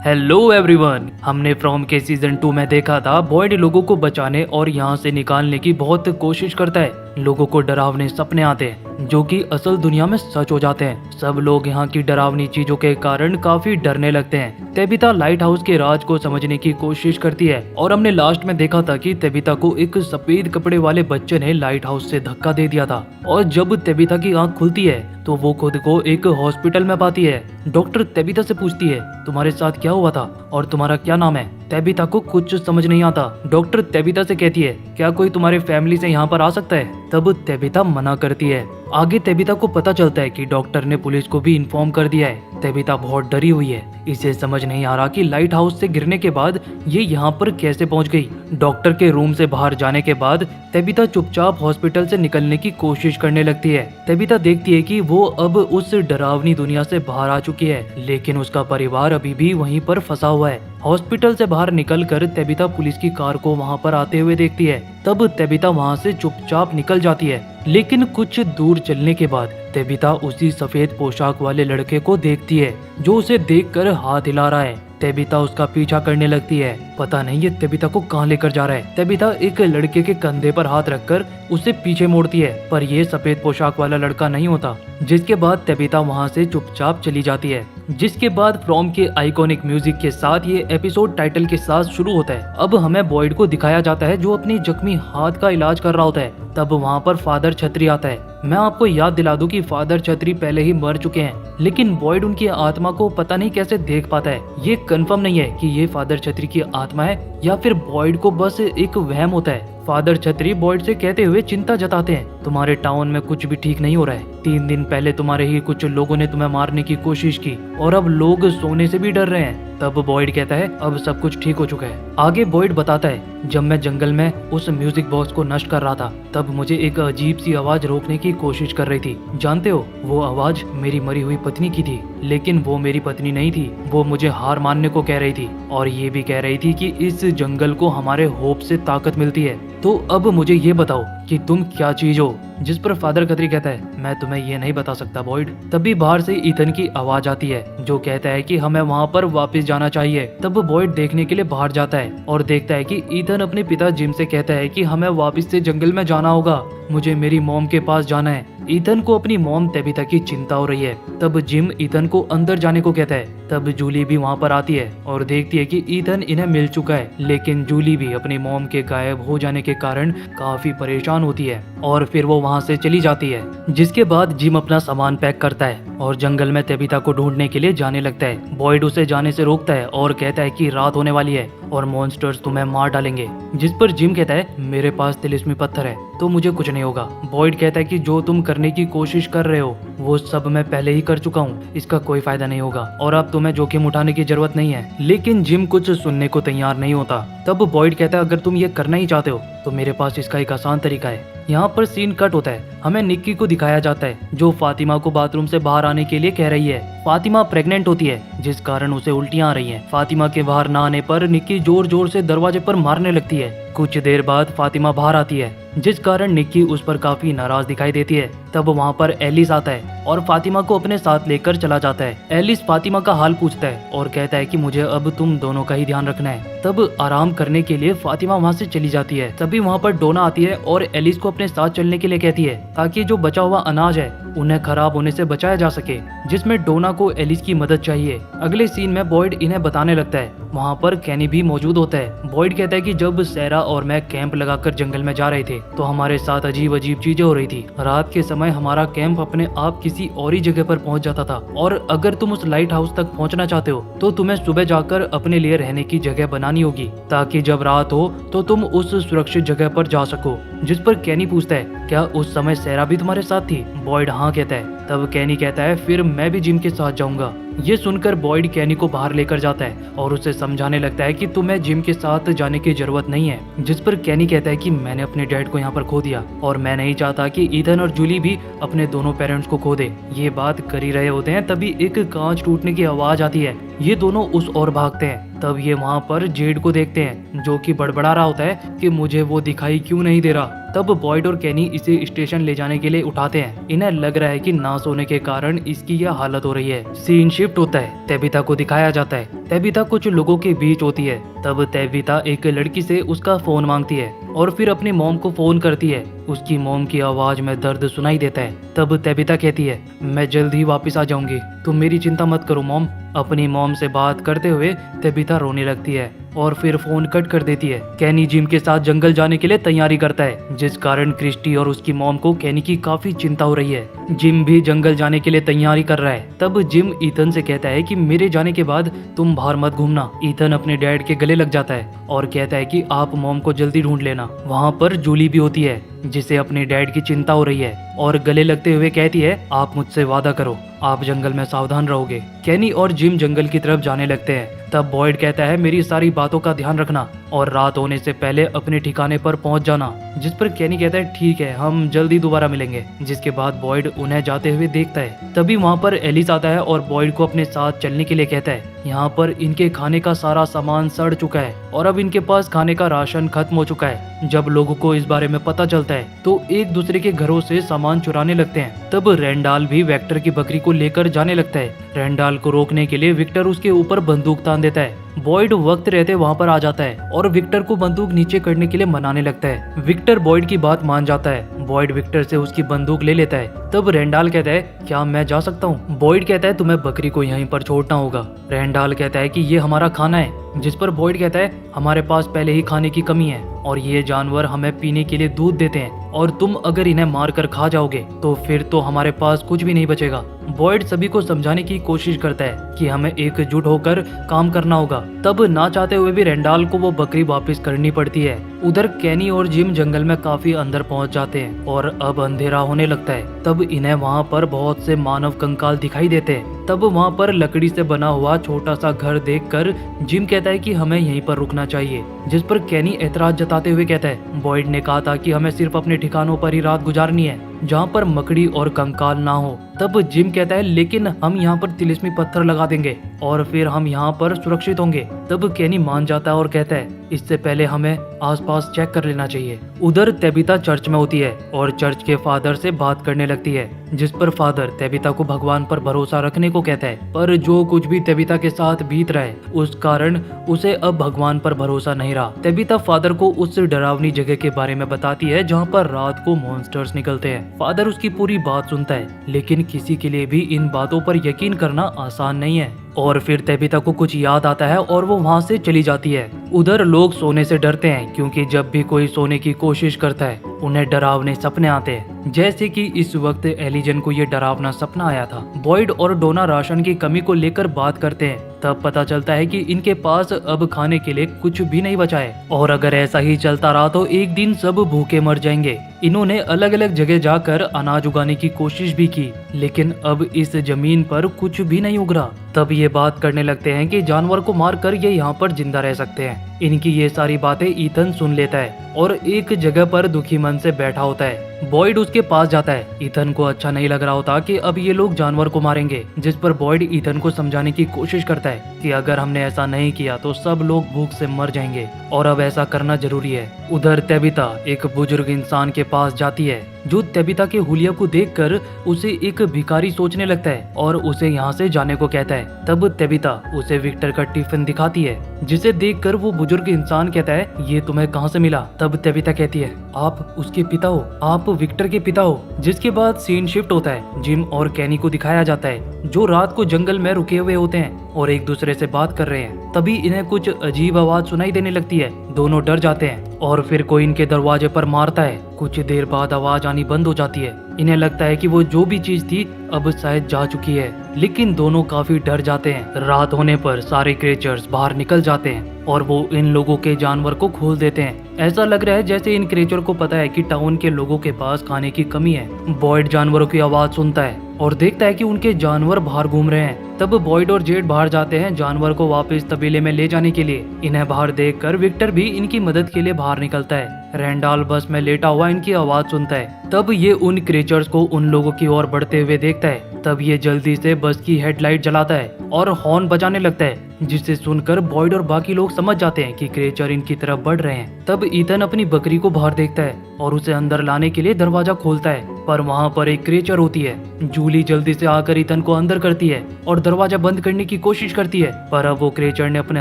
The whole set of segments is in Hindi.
Hello everyone. हमने फ्रॉम के सीजन 2 में देखा था बॉयड लोगों को बचाने और यहाँ से निकालने की बहुत कोशिश करता है। लोगों को डरावने सपने आते हैं जो कि असल दुनिया में सच हो जाते हैं। सब लोग यहाँ की डरावनी चीजों के कारण काफी डरने लगते हैं। तेबिता लाइट हाउस के राज को समझने की कोशिश करती है और हमने लास्ट में देखा था कि तेबिता को एक सफेद कपड़े वाले बच्चे ने लाइट हाउस से धक्का दे दिया था और जब तेबिता की आंख खुलती है तो वो खुद को एक हॉस्पिटल में पाती है। डॉक्टर तेबिता से पूछती है तुम्हारे साथ क्या हुआ था और तुम्हारा क्या नाम है। तेबिता को कुछ समझ नहीं आता। डॉक्टर तेबिता से कहती है क्या कोई तुम्हारे फैमिली से यहाँ पर आ सकता है। तब तेबिता मना करती है। आगे तेबिता को पता चलता है कि डॉक्टर ने पुलिस को भी इन्फॉर्म कर दिया है। तेबिता बहुत डरी हुई है। इसे समझ नहीं आ रहा कि लाइट हाउस से गिरने के बाद ये यहाँ पर कैसे पहुँच गई। डॉक्टर के रूम से बाहर जाने के बाद तेबिता चुपचाप हॉस्पिटल से निकलने की कोशिश करने लगती है। तेबिता देखती है कि वो अब उस डरावनी दुनिया से बाहर आ चुकी है, लेकिन उसका परिवार अभी भी वहीं पर फंसा हुआ है। हॉस्पिटल से बाहर निकलकर तेबिता पुलिस की कार को वहां पर आते हुए देखती है। तब तेबिता वहां से चुपचाप निकल जाती है, लेकिन कुछ दूर चलने के बाद तेबिता उसी सफेद पोशाक वाले लड़के को देखती है जो उसे देखकर हाथ हिला रहा है। तेबिता उसका पीछा करने लगती है। पता नहीं ये तेबिता को कहाँ लेकर जा रहा है। तेबिता एक लड़के के कंधे पर हाथ रखकर उसे पीछे मोड़ती है, पर ये सफेद पोशाक वाला लड़का नहीं होता। जिसके बाद तेबिता वहां से चुपचाप चली जाती है। जिसके बाद फ्रॉम के आइकॉनिक म्यूजिक के साथ ये एपिसोड टाइटल के साथ शुरू होता है। अब हमें बॉयड को दिखाया जाता है जो अपनी जख्मी हाथ का इलाज कर रहा होता है। तब वहाँ पर फादर छतरी आता है। मैं आपको याद दिला दूं कि फादर छतरी पहले ही मर चुके हैं, लेकिन बॉयड उनकी आत्मा को पता नहीं कैसे देख पाता है। ये कंफर्म नहीं है कि ये फादर छतरी की आत्मा है या फिर बॉयड को बस एक वहम होता है। फादर छतरी बॉयड से कहते हुए चिंता जताते हैं तुम्हारे टाउन में कुछ भी ठीक नहीं हो रहा है। 3 दिन पहले तुम्हारे ही कुछ लोगों ने तुम्हें मारने की कोशिश की और अब लोग सोने से भी डर रहे हैं। तब बॉयड कहता है अब सब कुछ ठीक हो चुका है। आगे बॉयड बताता है जब मैं जंगल में उस म्यूजिक बॉक्स को नष्ट कर रहा था तब मुझे एक अजीब सी आवाज रोकने की कोशिश कर रही थी। जानते हो वो आवाज मेरी मरी हुई पत्नी की थी, लेकिन वो मेरी पत्नी नहीं थी। वो मुझे हार मानने को कह रही थी और ये भी कह रही थी कि इस जंगल को हमारे होप से ताकत मिलती है। तो अब मुझे ये बताओ कि तुम क्या चीज हो। जिस पर फादर खतरी कहता है मैं तुम्हें ये नहीं बता सकता बॉयड। तभी बाहर से ईथन की आवाज आती है जो कहता है कि हमें वहाँ पर वापस जाना चाहिए। तब बॉयड देखने के लिए बाहर जाता है और देखता है कि ईथन अपने पिता जिम से कहता है कि हमें वापस से जंगल में जाना होगा, मुझे मेरी मॉम के पास जाना है। ईथन को अपनी मॉम तेबिता की चिंता हो रही है। तब जिम ईथन को अंदर जाने को कहता है। तब जूली भी वहाँ पर आती है और देखती है कि ईथन इन्हें मिल चुका है, लेकिन जूली भी अपनी मॉम के गायब हो जाने के कारण काफी परेशान होती है और फिर वो वहाँ से चली जाती है। जिसके बाद जिम अपना सामान पैक करता है और जंगल में तेबिता को ढूंढने के लिए जाने लगता है। बॉयड उसे जाने से रोकता है और कहता है कि रात होने वाली है और मॉन्स्टर्स तुम्हें मार डालेंगे। जिस पर जिम कहता है मेरे पास तिलिस्मी पत्थर है तो मुझे कुछ नहीं होगा। बॉयड कहता है कि जो तुम करने की कोशिश कर रहे हो वो सब मैं पहले ही कर चुका हूँ, इसका कोई फायदा नहीं होगा और अब तुम्हें जोखिम उठाने की जरूरत नहीं है। लेकिन जिम कुछ सुनने को तैयार नहीं होता। तब बॉयड कहता है अगर तुम ये करना ही चाहते हो तो मेरे पास इसका एक आसान तरीका है। यहाँ पर सीन कट होता है। हमें निक्की को दिखाया जाता है जो फातिमा को बाथरूम से बाहर आने के लिए कह रही है। फातिमा प्रेग्नेंट होती है जिस कारण उसे उल्टियाँ आ रही हैं। फातिमा के बाहर ना आने पर निक्की जोर जोर से दरवाजे पर मारने लगती है। कुछ देर बाद फातिमा बाहर आती है जिस कारण निक्की उस पर काफी नाराज दिखाई देती है। तब वहाँ पर एलिस आता है और फातिमा को अपने साथ लेकर चला जाता है। एलिस फातिमा का हाल पूछता है और कहता है कि मुझे अब तुम दोनों का ही ध्यान रखना है। तब आराम करने के लिए फातिमा वहाँ से चली जाती है। तभी वहाँ पर डोना आती है और एलिस को अपने साथ चलने के लिए कहती है ताकि जो बचा हुआ अनाज है उन्हें खराब होने से बचाया जा सके, जिसमें डोना को एलिस की मदद चाहिए। अगले सीन में बॉयड इन्हें बताने लगता है। वहाँ पर कैनी भी मौजूद होता है। बॉयड कहता है कि जब सैरा और मैं कैंप लगाकर जंगल में जा रहे थे तो हमारे साथ अजीब अजीब चीजें हो रही थी। रात के समय हमारा कैंप अपने आप किसी और ही जगह पर पहुंच जाता था और अगर तुम उस लाइट हाउस तक पहुंचना चाहते हो तो तुम्हें सुबह जाकर अपने लिए रहने की जगह बनानी होगी ताकि जब रात हो तो तुम उस सुरक्षित जगह पर जा सको। जिस पर कैनी पूछता है क्या उस समय सैरा भी तुम्हारे साथ थी। बॉयड हाँ कहता है। तब कैनी कहता है फिर मैं भी जिम के साथ जाऊंगा। ये सुनकर बॉयड कैनी को बाहर लेकर जाता है और उसे समझाने लगता है कि तुम्हें जिम के साथ जाने की जरूरत नहीं है। जिस पर कैनी कहता है कि मैंने अपने डैड को यहाँ पर खो दिया और मैं नहीं चाहता कि ईथन और जूली भी अपने दोनों पेरेंट्स को खो दे। ये बात कर ही रहे होते हैं तभी एक कांच टूटने की आवाज आती है। ये दोनों उस ओर भागते हैं। तब ये वहाँ पर जेड को देखते हैं जो कि बड़बड़ा रहा होता है कि मुझे वो दिखाई क्यों नहीं दे रहा। तब बॉयड और केनी इसे स्टेशन ले जाने के लिए उठाते हैं। इन्हें लग रहा है कि ना सोने के कारण इसकी यह हालत हो रही है। सीन शिफ्ट होता है, तेबिता को दिखाया जाता है। तेबिता कुछ लोगों के बीच होती है। तब तेबिता एक लड़की से उसका फोन मांगती है और फिर अपनी मॉम को फोन करती है। उसकी मॉम की आवाज में दर्द सुनाई देता है। तब तेबिता कहती है, मैं जल्द ही वापस आ जाऊंगी, तुम मेरी चिंता मत करो मॉम। अपनी मॉम से बात करते हुए तेबिता रोने लगती है और फिर फोन कट कर देती है। केनी जिम के साथ जंगल जाने के लिए तैयारी करता है, जिस कारण क्रिस्टी और उसकी मॉम को केनी की काफी चिंता हो रही है। जिम भी जंगल जाने के लिए तैयारी कर रहा है। तब जिम ईथन से कहता है कि मेरे जाने के बाद तुम बाहर मत घूमना। ईथन अपने डैड के गले लग जाता है और कहता है कि आप मॉम को जल्दी ढूंढ लेना। वहाँ पर जूली भी होती है, जिसे अपने डैड की चिंता हो रही है और गले लगते हुए कहती है, आप मुझसे वादा करो, आप जंगल में सावधान रहोगे। केनी और जिम जंगल की तरफ जाने लगते हैं। तब बॉयड कहता है, मेरी सारी बातों का ध्यान रखना और रात होने से पहले अपने ठिकाने पर पहुंच जाना। जिस पर केनी कहता है, ठीक है, हम जल्दी दोबारा मिलेंगे। जिसके बाद बॉयड उन्हें जाते हुए देखता है। तभी वहाँ पर एलिस आता है और बॉयड को अपने साथ चलने के लिए कहता है। यहाँ पर इनके खाने का सारा सामान सड़ चुका है और अब इनके पास खाने का राशन खत्म हो चुका है। जब लोगों को इस बारे में पता चलता है तो एक दूसरे के घरों से सामान चुराने लगते हैं। तब रेंडाल भी वेक्टर की बकरी को लेकर जाने लगता है। रेंडाल को रोकने के लिए विक्टर उसके ऊपर बंदूक तान देता है। बॉयड वक्त रहते वहाँ पर आ जाता है और विक्टर को बंदूक नीचे करने के लिए मनाने लगता है। विक्टर बॉयड की बात मान जाता है। बॉयड विक्टर से उसकी बंदूक ले लेता है। तब रेंडाल कहता है, क्या मैं जा सकता हूँ? बॉयड कहता है, तुम्हें बकरी को यहीं पर छोड़ना होगा। रेंडाल कहता है कि ये हमारा खाना है। जिस पर बॉयड कहता है, हमारे पास पहले ही खाने की कमी है और ये जानवर हमें पीने के लिए दूध देते हैं और तुम अगर इन्हें मार कर खा जाओगे तो फिर तो हमारे पास कुछ भी नहीं बचेगा। बॉयड सभी को समझाने की कोशिश करता है कि हमें एकजुट होकर काम करना होगा। तब ना चाहते हुए भी रेंडाल को वो बकरी वापस करनी पड़ती है। उधर केनी और जिम जंगल में काफी अंदर पहुंच जाते हैं और अब अंधेरा होने लगता है। तब इन्हें वहाँ पर बहुत से मानव कंकाल दिखाई देते हैं। तब वहाँ पर लकड़ी से बना हुआ छोटा सा घर देखकर जिम कहता है कि हमें यहीं पर रुकना चाहिए। जिस पर केनी ऐतराज जताते हुए कहता है, बॉयड ने कहा था कि हमें सिर्फ अपने ठिकानों पर ही रात गुजारनी है जहाँ पर मकड़ी और कंकाल ना हो। तब जिम कहता है, लेकिन हम यहाँ पर तिलिस्मी पत्थर लगा देंगे और फिर हम यहाँ पर सुरक्षित होंगे। तब केनी मान जाता है और कहता है, इससे पहले हमें आसपास चेक कर लेना चाहिए। उधर तेबिता चर्च में होती है और चर्च के फादर से बात करने लगती है। जिस पर फादर तेबिता को भगवान पर भरोसा रखने को कहता है, पर जो कुछ भी तेबिता के साथ बीत रहा है उस कारण उसे अब भगवान पर भरोसा नहीं रहा। तेबिता फादर को उस डरावनी जगह के बारे में बताती है जहाँ पर रात को मॉन्स्टर्स निकलते हैं। फादर उसकी पूरी बात सुनता है, लेकिन किसी के लिए भी इन बातों पर यकीन करना आसान नहीं है। और फिर तेबिता को कुछ याद आता है और वो वहाँ से चली जाती है। उधर लोग सोने से डरते हैं क्योंकि जब भी कोई सोने की कोशिश करता है उन्हें डरावने सपने आते हैं, जैसे कि इस वक्त एलिजन को ये डरावना सपना आया था। बॉयड और डोना राशन की कमी को लेकर बात करते हैं। तब पता चलता है कि इनके पास अब खाने के लिए कुछ भी नहीं बचा है और अगर ऐसा ही चलता रहा तो एक दिन सब भूखे मर जाएंगे। इन्होंने अलग अलग जगह जाकर अनाज उगाने की कोशिश भी की, लेकिन अब इस जमीन पर कुछ भी नहीं उग रहा। तब ये बात करने लगते हैं कि जानवर को मारकर ये यहाँ पर जिंदा रह सकते हैं। इनकी ये सारी बातें ईथन सुन लेता है और एक जगह पर दुखी मन से बैठा होता है। बॉयड उसके पास जाता है। ईथन को अच्छा नहीं लग रहा होता कि अब ये लोग जानवर को मारेंगे, जिस पर बॉयड ईथन को समझाने की कोशिश करता है कि अगर हमने ऐसा नहीं किया तो सब लोग भूख से मर जाएंगे और अब ऐसा करना जरूरी है। उधर तेबिता एक बुजुर्ग इंसान के पास जाती है जो तेबिता के हुलिया को देखकर उसे एक भिखारी सोचने लगता है और उसे यहाँ से जाने को कहता है। तब तेबिता उसे विक्टर का टिफिन दिखाती है, जिसे देखकर वो बुजुर्ग इंसान कहता है, ये तुम्हें कहाँ से मिला? तब तेबिता कहती है, आप उसके पिता हो, आप विक्टर के पिता हो। जिसके बाद सीन शिफ्ट होता है। जिम और केनी को दिखाया जाता है जो रात को जंगल में रुके हुए होते हैं और एक दूसरे से बात कर रहे हैं। तभी इन्हें कुछ अजीब आवाज सुनाई देने लगती है। दोनों डर जाते हैं और फिर कोई इनके दरवाजे पर मारता है। कुछ देर बाद आवाज आनी बंद हो जाती है। इन्हें लगता है कि वो जो भी चीज थी अब शायद जा चुकी है, लेकिन दोनों काफी डर जाते हैं। रात होने पर सारे क्रिएचर्स बाहर निकल जाते हैं और वो इन लोगों के जानवर को खोल देते हैं। ऐसा लग रहा है जैसे इन क्रिएचर को पता है कि टाउन के लोगों के पास खाने की कमी है। बॉयड जानवरों की आवाज सुनता है और देखता है कि उनके जानवर बाहर घूम रहे हैं। तब बॉयड और जेड बाहर जाते हैं जानवर को वापस तबेले में ले जाने के लिए। इन्हें बाहर देखकर विक्टर भी इनकी मदद के लिए बाहर निकलता है। रेंडाल बस में लेटा हुआ इनकी आवाज सुनता है। तब ये उन क्रिएचर्स को उन लोगों की ओर बढ़ते हुए देखता है। तब ये जल्दी से बस की हेडलाइट जलाता है और हॉर्न बजाने लगता है, जिसे सुनकर बॉयड और बाकी लोग समझ जाते हैं कि क्रिएचर इनकी तरफ बढ़ रहे हैं। तब ईथन अपनी बकरी को बाहर देखता है और उसे अंदर लाने के लिए दरवाजा खोलता है, पर वहाँ पर एक क्रिएचर होती है। जूली जल्दी से आकर ईथन को अंदर करती है और दरवाजा बंद करने की कोशिश करती है, पर अब वो क्रिएचर ने अपने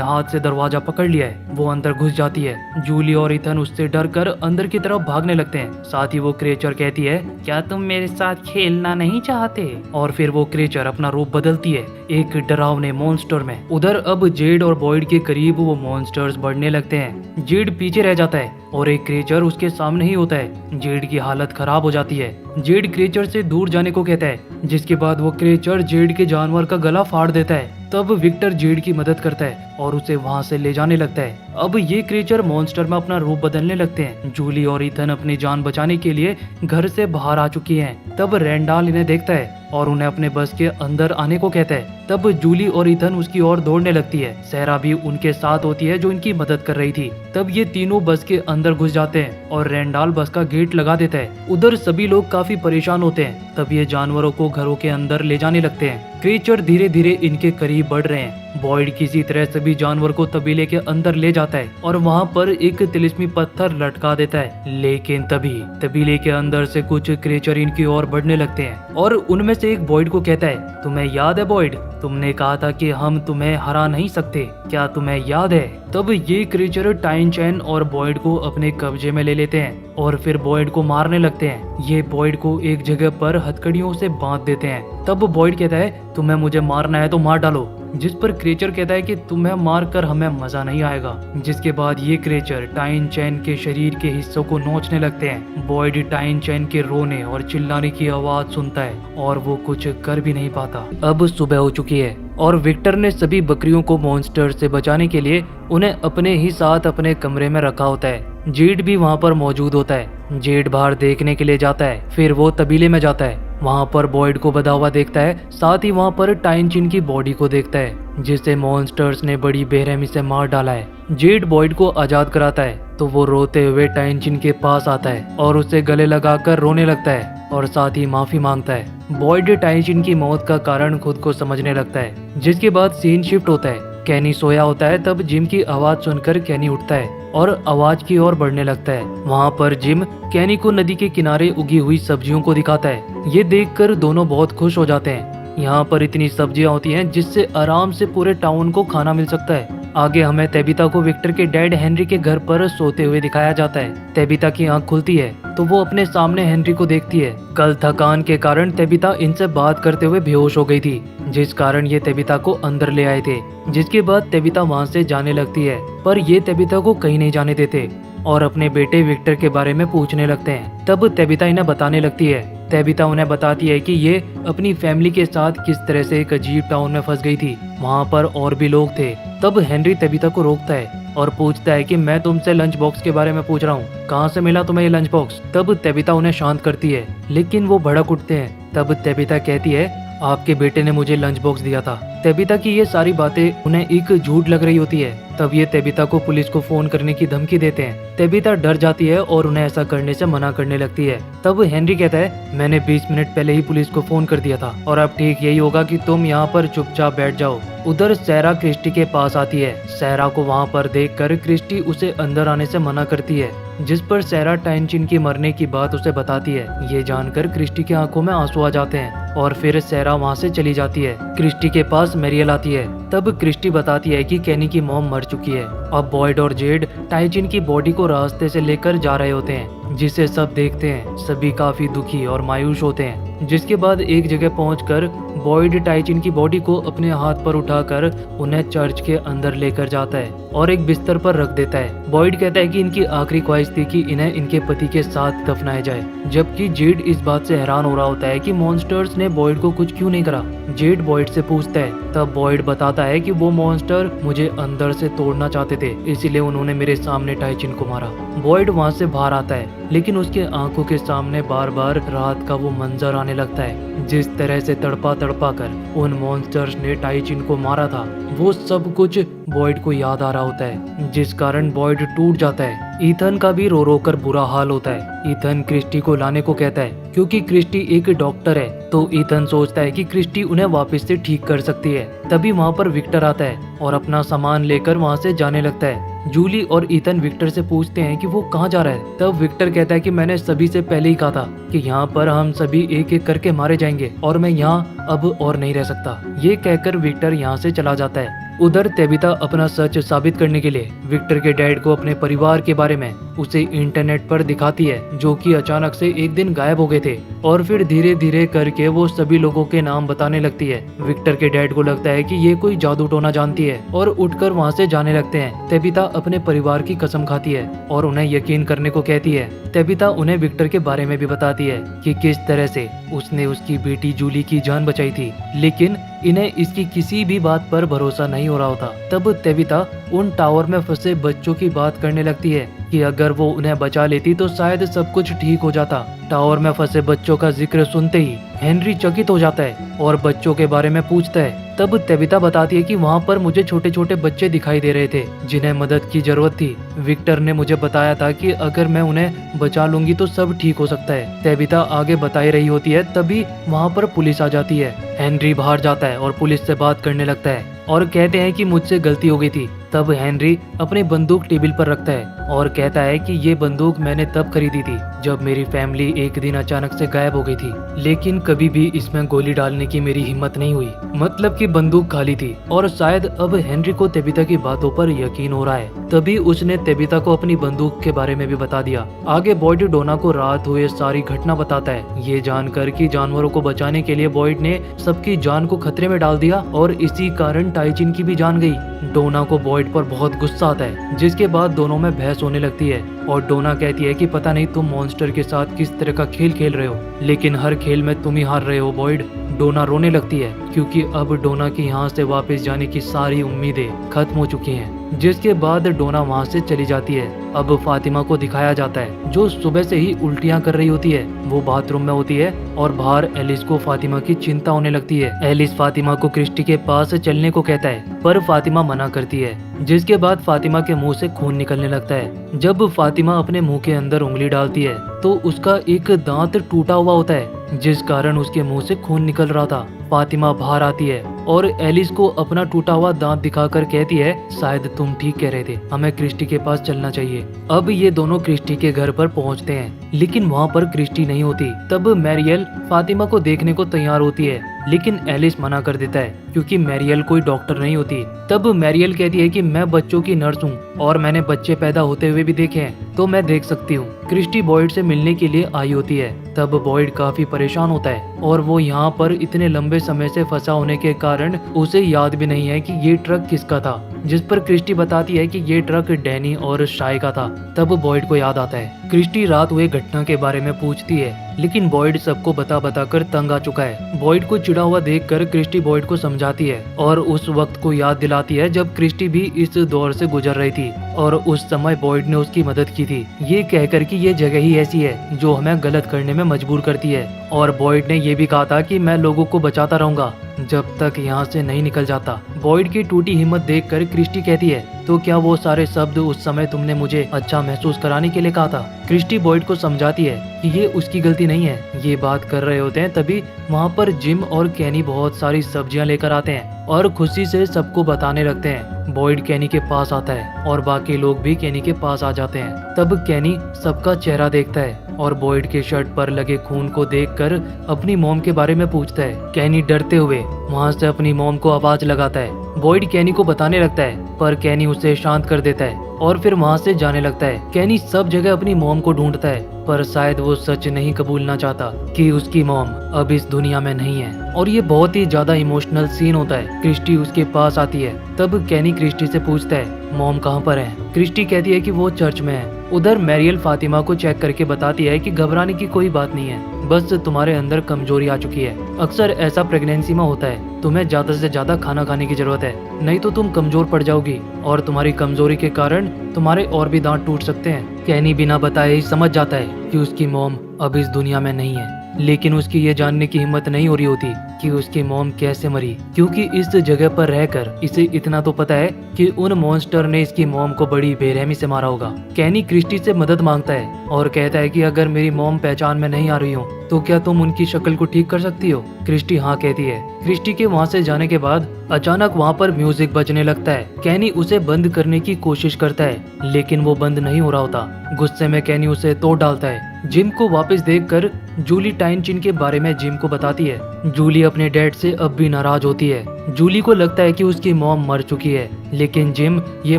हाथ से दरवाजा पकड़ लिया है। वो अंदर घुस जाती है। जूली और ईथन उससे डर कर अंदर की तरफ भागने लगते हैं। साथ ही वो क्रिएचर कहती है, क्या तुम मेरे साथ खेलना नहीं चाहते? और फिर वो क्रिएचर अपना रूप बदलती है एक डरावने मॉन्स्टर में। उधर अब जेड और बॉयड के करीब वो मॉन्स्टर्स बढ़ने लगते हैं। जेड पीछे रह जाता है और एक क्रिएचर उसके सामने ही होता है। जेड की हालत खराब हो जाती है। जेड क्रिएचर से दूर जाने को कहता है, जिसके बाद वो क्रिएचर जेड के जानवर का गला फाड़ देता है। तब विक्टर जेड की मदद करता है और उसे वहां से ले जाने लगता है। अब ये क्रिएचर मॉन्स्टर में अपना रूप बदलने लगते हैं। जूली और ईथन अपनी जान बचाने के लिए घर से बाहर आ चुकी हैं। तब रैंडाल इन्हें देखता है और उन्हें अपने बस के अंदर आने को कहता है। तब जूली और ईथन उसकी ओर दौड़ने लगती है। सहरा भी उनके साथ होती है जो इनकी मदद कर रही थी। तब ये तीनों बस के अंदर घुस जाते हैं और रैंडाल बस का गेट लगा देता है। उधर सभी लोग काफी परेशान होते हैं। तब ये जानवरों को घरों के अंदर ले जाने लगते हैं। क्रिएचर धीरे धीरे इनके करीब बढ़ रहे हैं। बॉयड किसी तरह सभी जानवर को तबीले के अंदर ले जाता है और वहाँ पर एक तिलिस्मी पत्थर लटका देता है। लेकिन तभी तबीले के अंदर से कुछ क्रिएचर इनकी ओर बढ़ने लगते हैं और उनमें से एक बॉयड को कहता है, तुम्हें याद है बॉयड, तुमने कहा था कि हम तुम्हें हरा नहीं सकते, क्या तुम्हें याद है? तब ये क्रिएचर टाइन चैन और बॉयड को अपने कब्जे में ले लेते हैं और फिर बॉयड को मारने लगते हैं। ये बॉयड को एक जगह पर हथकड़ियों से बांध देते हैं। तब बॉयड कहता है, तुम्हें मुझे मारना है तो मार डालो, जिस पर क्रिएचर कहता है कि तुम्हें मारकर हमें मजा नहीं आएगा। जिसके बाद ये क्रिएचर टाइन चैन के शरीर के हिस्सों को नोचने लगते हैं। बॉयड टाइन चैन के रोने और चिल्लाने की आवाज सुनता है और वो कुछ कर भी नहीं पाता। अब सुबह हो चुकी है और विक्टर ने सभी बकरियों को मॉन्स्टर से बचाने के लिए उन्हें अपने ही साथ अपने कमरे में रखा होता है। जेड भी वहाँ पर मौजूद होता है। जेड बाहर देखने के लिए जाता है, फिर वो तबीले में जाता है। वहाँ पर बॉयड को बधा हुआ देखता है, साथ ही वहाँ पर टाइन चिन की बॉडी को देखता है जिसे मॉन्स्टर्स ने बड़ी बेरहमी से मार डाला है। जेड बॉयड को आजाद कराता है तो वो रोते हुए टाइन चिन के पास आता है और उसे गले लगाकर रोने लगता है और साथ ही माफी मांगता है। बॉयड टाइन चिन की मौत का कारण खुद को समझने लगता है। जिसके बाद सीन शिफ्ट होता है। कैनी सोया होता है। तब जिम की आवाज सुनकर कैनी उठता है और आवाज की ओर बढ़ने लगता है। वहाँ पर जिम कैनी को नदी के किनारे उगी हुई सब्जियों को दिखाता है। ये देखकर दोनों बहुत खुश हो जाते हैं। यहाँ पर इतनी सब्जियां होती हैं जिससे आराम से पूरे टाउन को खाना मिल सकता है। आगे हमें तेबिता को विक्टर के डैड हेनरी के घर पर सोते हुए दिखाया जाता है। तेबिता की आंख खुलती है तो वो अपने सामने हेनरी को देखती है। कल थकान के कारण तेबिता इनसे बात करते हुए बेहोश हो गई थी, जिस कारण ये तेबिता को अंदर ले आए थे। जिसके बाद तेबिता वहाँ से जाने लगती है, पर ये तेबिता को कहीं नहीं जाने देते और अपने बेटे विक्टर के बारे में पूछने लगते हैं। तब तेबिता इन्हें बताने लगती है। तेबिता उन्हें बताती है कि ये अपनी फैमिली के साथ किस तरह से एक अजीब टाउन में फंस गई थी। वहाँ पर और भी लोग थे। तब हेनरी तेबिता को रोकता है और पूछता है कि मैं तुमसे लंच बॉक्स के बारे में पूछ रहा हूँ, कहाँ से मिला तुम्हें ये लंच बॉक्स? तब तेबिता उन्हें शांत करती है, लेकिन वो भड़क उठते हैं। तब तेबिता कहती है, आपके बेटे ने मुझे लंच बॉक्स दिया था। तेबिता की ये सारी बातें उन्हें एक झूठ लग रही होती है। तब ये तेबिता को पुलिस को फोन करने की धमकी देते हैं। तेबिता डर जाती है और उन्हें ऐसा करने से मना करने लगती है। तब हेनरी कहता है, मैंने 20 मिनट पहले ही पुलिस को फोन कर दिया था और अब ठीक यही होगा कि तुम यहाँ पर चुपचाप बैठ जाओ। उधर सहरा क्रिस्टी के पास आती है। सहरा को वहाँ पर देखकर क्रिस्टी उसे अंदर आने से मना करती है, जिस पर सहरा टाइनचिन की मरने की बात उसे बताती है। ये जानकर क्रिस्टी की आंखों में आंसू आ जाते हैं और फिर सहरा वहाँ से चली जाती है। क्रिस्टी के पास मैरियल आती है। तब क्रिस्टी बताती है कि कैनी की मॉम मर चुकी है। अब बॉयड और जेड टाइचिन की बॉडी को रास्ते से लेकर जा रहे होते हैं, जिसे सब देखते हैं। सभी काफी दुखी और मायूस होते हैं। जिसके बाद एक जगह पहुंचकर बॉयड टाइचिन की बॉडी को अपने हाथ पर उठाकर उन्हें चर्च के अंदर लेकर जाता है और एक बिस्तर पर रख देता है। बॉयड कहता है कि इनकी आखिरी ख्वाहिश थी कि इन्हें इनके पति के साथ दफनाया जाए, जबकि जेड इस बात से हैरान हो रहा होता है कि मॉन्स्टर्स ने बॉयड को कुछ क्यों नहीं करा। जेड बॉयड से पूछता है। तब बॉयड बताता है कि वो मॉन्स्टर मुझे अंदर से तोड़ना चाहते थे, इसीलिए उन्होंने मेरे सामने टाइचिन को मारा। बॉयड वहाँ से बाहर आता है, लेकिन उसके आंखों के सामने बार बार रात का वो मंजर आने लगता है। जिस तरह से तड़पा तड़पाकर उन मॉन्स्टर्स ने टाइचिन को मारा था, वो सब कुछ बॉयड को याद आ रहा होता है, जिस कारण बॉयड टूट जाता है। ईथन का भी रो रो कर बुरा हाल होता है। ईथन क्रिस्टी को लाने को कहता है क्योंकि क्रिस्टी एक डॉक्टर है, तो ईथन सोचता है कि क्रिस्टी उन्हें वापस से ठीक कर सकती है। तभी वहाँ पर विक्टर आता है और अपना सामान लेकर वहाँ से जाने लगता है। जूली और ईथन विक्टर से पूछते हैं कि वो कहाँ जा रहा है। तब विक्टर कहता है कि मैंने सभी से पहले ही कहा था कि यहाँ पर हम सभी एक एक करके मारे जाएंगे और मैं यहाँ अब और नहीं रह सकता। ये कहकर विक्टर यहाँ से चला जाता है। उधर तेबिता अपना सच साबित करने के लिए विक्टर के डैड को अपने परिवार के बारे में उसे इंटरनेट पर दिखाती है, जो कि अचानक से एक दिन गायब हो गए थे, और फिर धीरे धीरे करके वो सभी लोगों के नाम बताने लगती है। विक्टर के डैड को लगता है कि ये कोई जादू टोना जानती है और उठकर वहाँ से जाने लगते हैं। तेबिता अपने परिवार की कसम खाती है और उन्हें यकीन करने को कहती है। तेबिता उन्हें विक्टर के बारे में भी बताती है कि किस तरह से उसने उसकी बेटी जूली की जान बचाई थी, लेकिन इन्हें इसकी किसी भी बात पर भरोसा नहीं हो रहा होता। तब तेबिता उन टावर में फंसे बच्चों की बात करने लगती है कि अगर वो उन्हें बचा लेती तो शायद सब कुछ ठीक हो जाता। टावर में फंसे बच्चों का जिक्र सुनते ही हेनरी चकित हो जाता है और बच्चों के बारे में पूछता है। तब तेबिता बताती है कि वहाँ पर मुझे छोटे छोटे बच्चे दिखाई दे रहे थे जिन्हें मदद की जरूरत थी। विक्टर ने मुझे बताया था कि अगर मैं उन्हें बचा लूंगी तो सब ठीक हो सकता है। तेबिता आगे बताई रही होती है, तभी वहाँ पर पुलिस आ जाती है। हेनरी बाहर जाता है और पुलिस से बात करने लगता है और कहते हैं कि मुझसे गलती हो गई थी। तब हेनरी अपनी बंदूक टेबल पर रखता है और कहता है कि ये बंदूक मैंने तब खरीदी थी जब मेरी फैमिली एक दिन अचानक से गायब हो गई थी, लेकिन कभी भी इसमें गोली डालने की मेरी हिम्मत नहीं हुई। मतलब कि बंदूक खाली थी। और शायद अब हेनरी को तेबिता की बातों पर यकीन हो रहा है, तभी उसने तेबिता को अपनी बंदूक के बारे में भी बता दिया। आगे बॉयड डोना को रात हुए सारी घटना बताता है। ये जानकर कि जानवरों को बचाने के लिए बॉयड ने सबकी जान को खतरे में डाल दिया और इसी कारण टाइचिन की भी जान गई। डोना को बॉयड पर बहुत गुस्सा आता है, जिसके बाद दोनों में बहस होने लगती है और डोना कहती है कि पता नहीं तुम मॉन्स्टर के साथ किस तरह का खेल खेल रहे हो, लेकिन हर खेल में तुम ही हार रहे हो बॉयड। डोना रोने लगती है क्योंकि अब डोना की यहाँ से वापस जाने की सारी उम्मीदें खत्म हो चुकी हैं। जिसके बाद डोना वहाँ से चली जाती है। अब फातिमा को दिखाया जाता है जो सुबह से ही उल्टियाँ कर रही होती है। वो बाथरूम में होती है और बाहर एलिस को फातिमा की चिंता होने लगती है। एलिस फातिमा को क्रिस्टी के पास चलने को कहता है, पर फातिमा मना करती है, जिसके बाद फातिमा के मुंह से खून निकलने लगता है। जब फातिमा अपने मुंह के अंदर उंगली डालती है तो उसका एक दांत टूटा हुआ होता है, जिस कारण उसके मुंह से खून निकल रहा था। फातिमा बाहर आती है और एलिस को अपना टूटा हुआ दांत दिखाकर कहती है, शायद तुम ठीक कह रहे थे, हमें क्रिस्टी के पास चलना चाहिए। अब ये दोनों क्रिस्टी के घर पर पहुंचते हैं, लेकिन वहाँ पर क्रिस्टी नहीं होती। तब मैरियल फातिमा को देखने को तैयार होती है, लेकिन एलिस मना कर देता है क्योंकि मैरियल कोई डॉक्टर नहीं होती। तब मैरियल कहती है कि मैं बच्चों की नर्स हूँ और मैंने बच्चे पैदा होते हुए भी देखे हैं, तो मैं देख सकती हूँ। क्रिस्टी बॉयड से मिलने के लिए आई होती है। तब बॉयड काफी परेशान होता है और वो यहाँ पर इतने लंबे समय से फंसा होने के कारण उसे याद भी नहीं है कि ये ट्रक किसका था, जिस पर क्रिस्टी बताती है कि ये ट्रक डैनी और शाय का था। तब बॉयड को याद आता है। क्रिस्टी रात हुए घटना के बारे में पूछती है, लेकिन बॉयड सबको बता कर तंग आ चुका है। बॉयड को चिढ़ा हुआ देखकर क्रिस्टी बॉयड को समझाती है और उस वक्त को याद दिलाती है जब क्रिस्टी भी इस दौर से गुजर रही थी और उस समय बॉयड ने उसकी मदद की थी, ये कहकर कि ये जगह ही ऐसी है जो हमें गलत करने में मजबूर करती है। और बॉयड ने ये भी कहा था कि मैं लोगों को बचाता रहूंगा जब तक यहाँ से नहीं निकल जाता। बॉयड की टूटी हिम्मत देखकर क्रिस्टी कहती है, तो क्या वो सारे शब्द उस समय तुमने मुझे अच्छा महसूस कराने के लिए कहा था? क्रिस्टी बॉयड को समझाती है कि ये उसकी गलती नहीं है। ये बात कर रहे होते हैं, तभी वहाँ पर जिम और कैनी बहुत सारी सब्जियाँ लेकर आते हैं और खुशी से सबको बताने लगते हैं। बॉयड कैनी के पास आता है और बाकी लोग भी कैनी के पास आ जाते हैं। तब कैनी सबका चेहरा देखता है और बॉयड के शर्ट पर लगे खून को देखकर अपनी मॉम के बारे में पूछता है। कैनी डरते हुए वहाँ से अपनी मॉम को आवाज लगाता है। बॉयड कैनी को बताने लगता है, पर कैनी उसे शांत कर देता है और फिर वहाँ से जाने लगता है। कैनी सब जगह अपनी मॉम को ढूंढता है, पर शायद वो सच नहीं कबूलना चाहता कि उसकी मॉम अब इस दुनिया में नहीं है। और ये बहुत ही ज्यादा इमोशनल सीन होता है। क्रिस्टी उसके पास आती है। तब कैनी क्रिस्टी से पूछता है, मॉम कहाँ पर है? क्रिस्टी कहती है कि वो चर्च में है। उधर मैरियल फातिमा को चेक करके बताती है कि घबराने की कोई बात नहीं है, बस तुम्हारे अंदर कमजोरी आ चुकी है। अक्सर ऐसा प्रेगनेंसी में होता है, तुम्हें ज्यादा से ज्यादा खाना खाने की जरूरत है, नहीं तो तुम कमजोर पड़ जाओगी और तुम्हारी कमजोरी के कारण तुम्हारे और भी दांत टूट सकते हैं। कैनी बिना बताए ही समझ जाता है कि उसकी मॉम अब इस दुनिया में नहीं है। लेकिन उसकी ये जानने की हिम्मत नहीं हो रही होती कि उसकी मॉम कैसे मरी, क्योंकि इस जगह पर रहकर इसे इतना तो पता है कि उन मॉन्स्टर ने इसकी मॉम को बड़ी बेरहमी से मारा होगा। कैनी क्रिस्टी से मदद मांगता है और कहता है कि अगर मेरी मॉम पहचान में नहीं आ रही हो तो क्या तुम उनकी शक्ल को ठीक कर सकती हो। क्रिस्टी हाँ कहती है। क्रिस्टी के वहाँ से जाने के बाद अचानक वहाँ पर म्यूजिक बजने लगता है। कैनी उसे बंद करने की कोशिश करता है लेकिन वो बंद नहीं हो रहा होता। गुस्से में कैनी उसे तोड़ डालता है। जिम को वापस देखकर जूली टाइनचिन के बारे में जिम को बताती है। जूली अपने डैड से अब भी नाराज होती है। जूली को लगता है कि उसकी मॉम मर चुकी है लेकिन जिम ये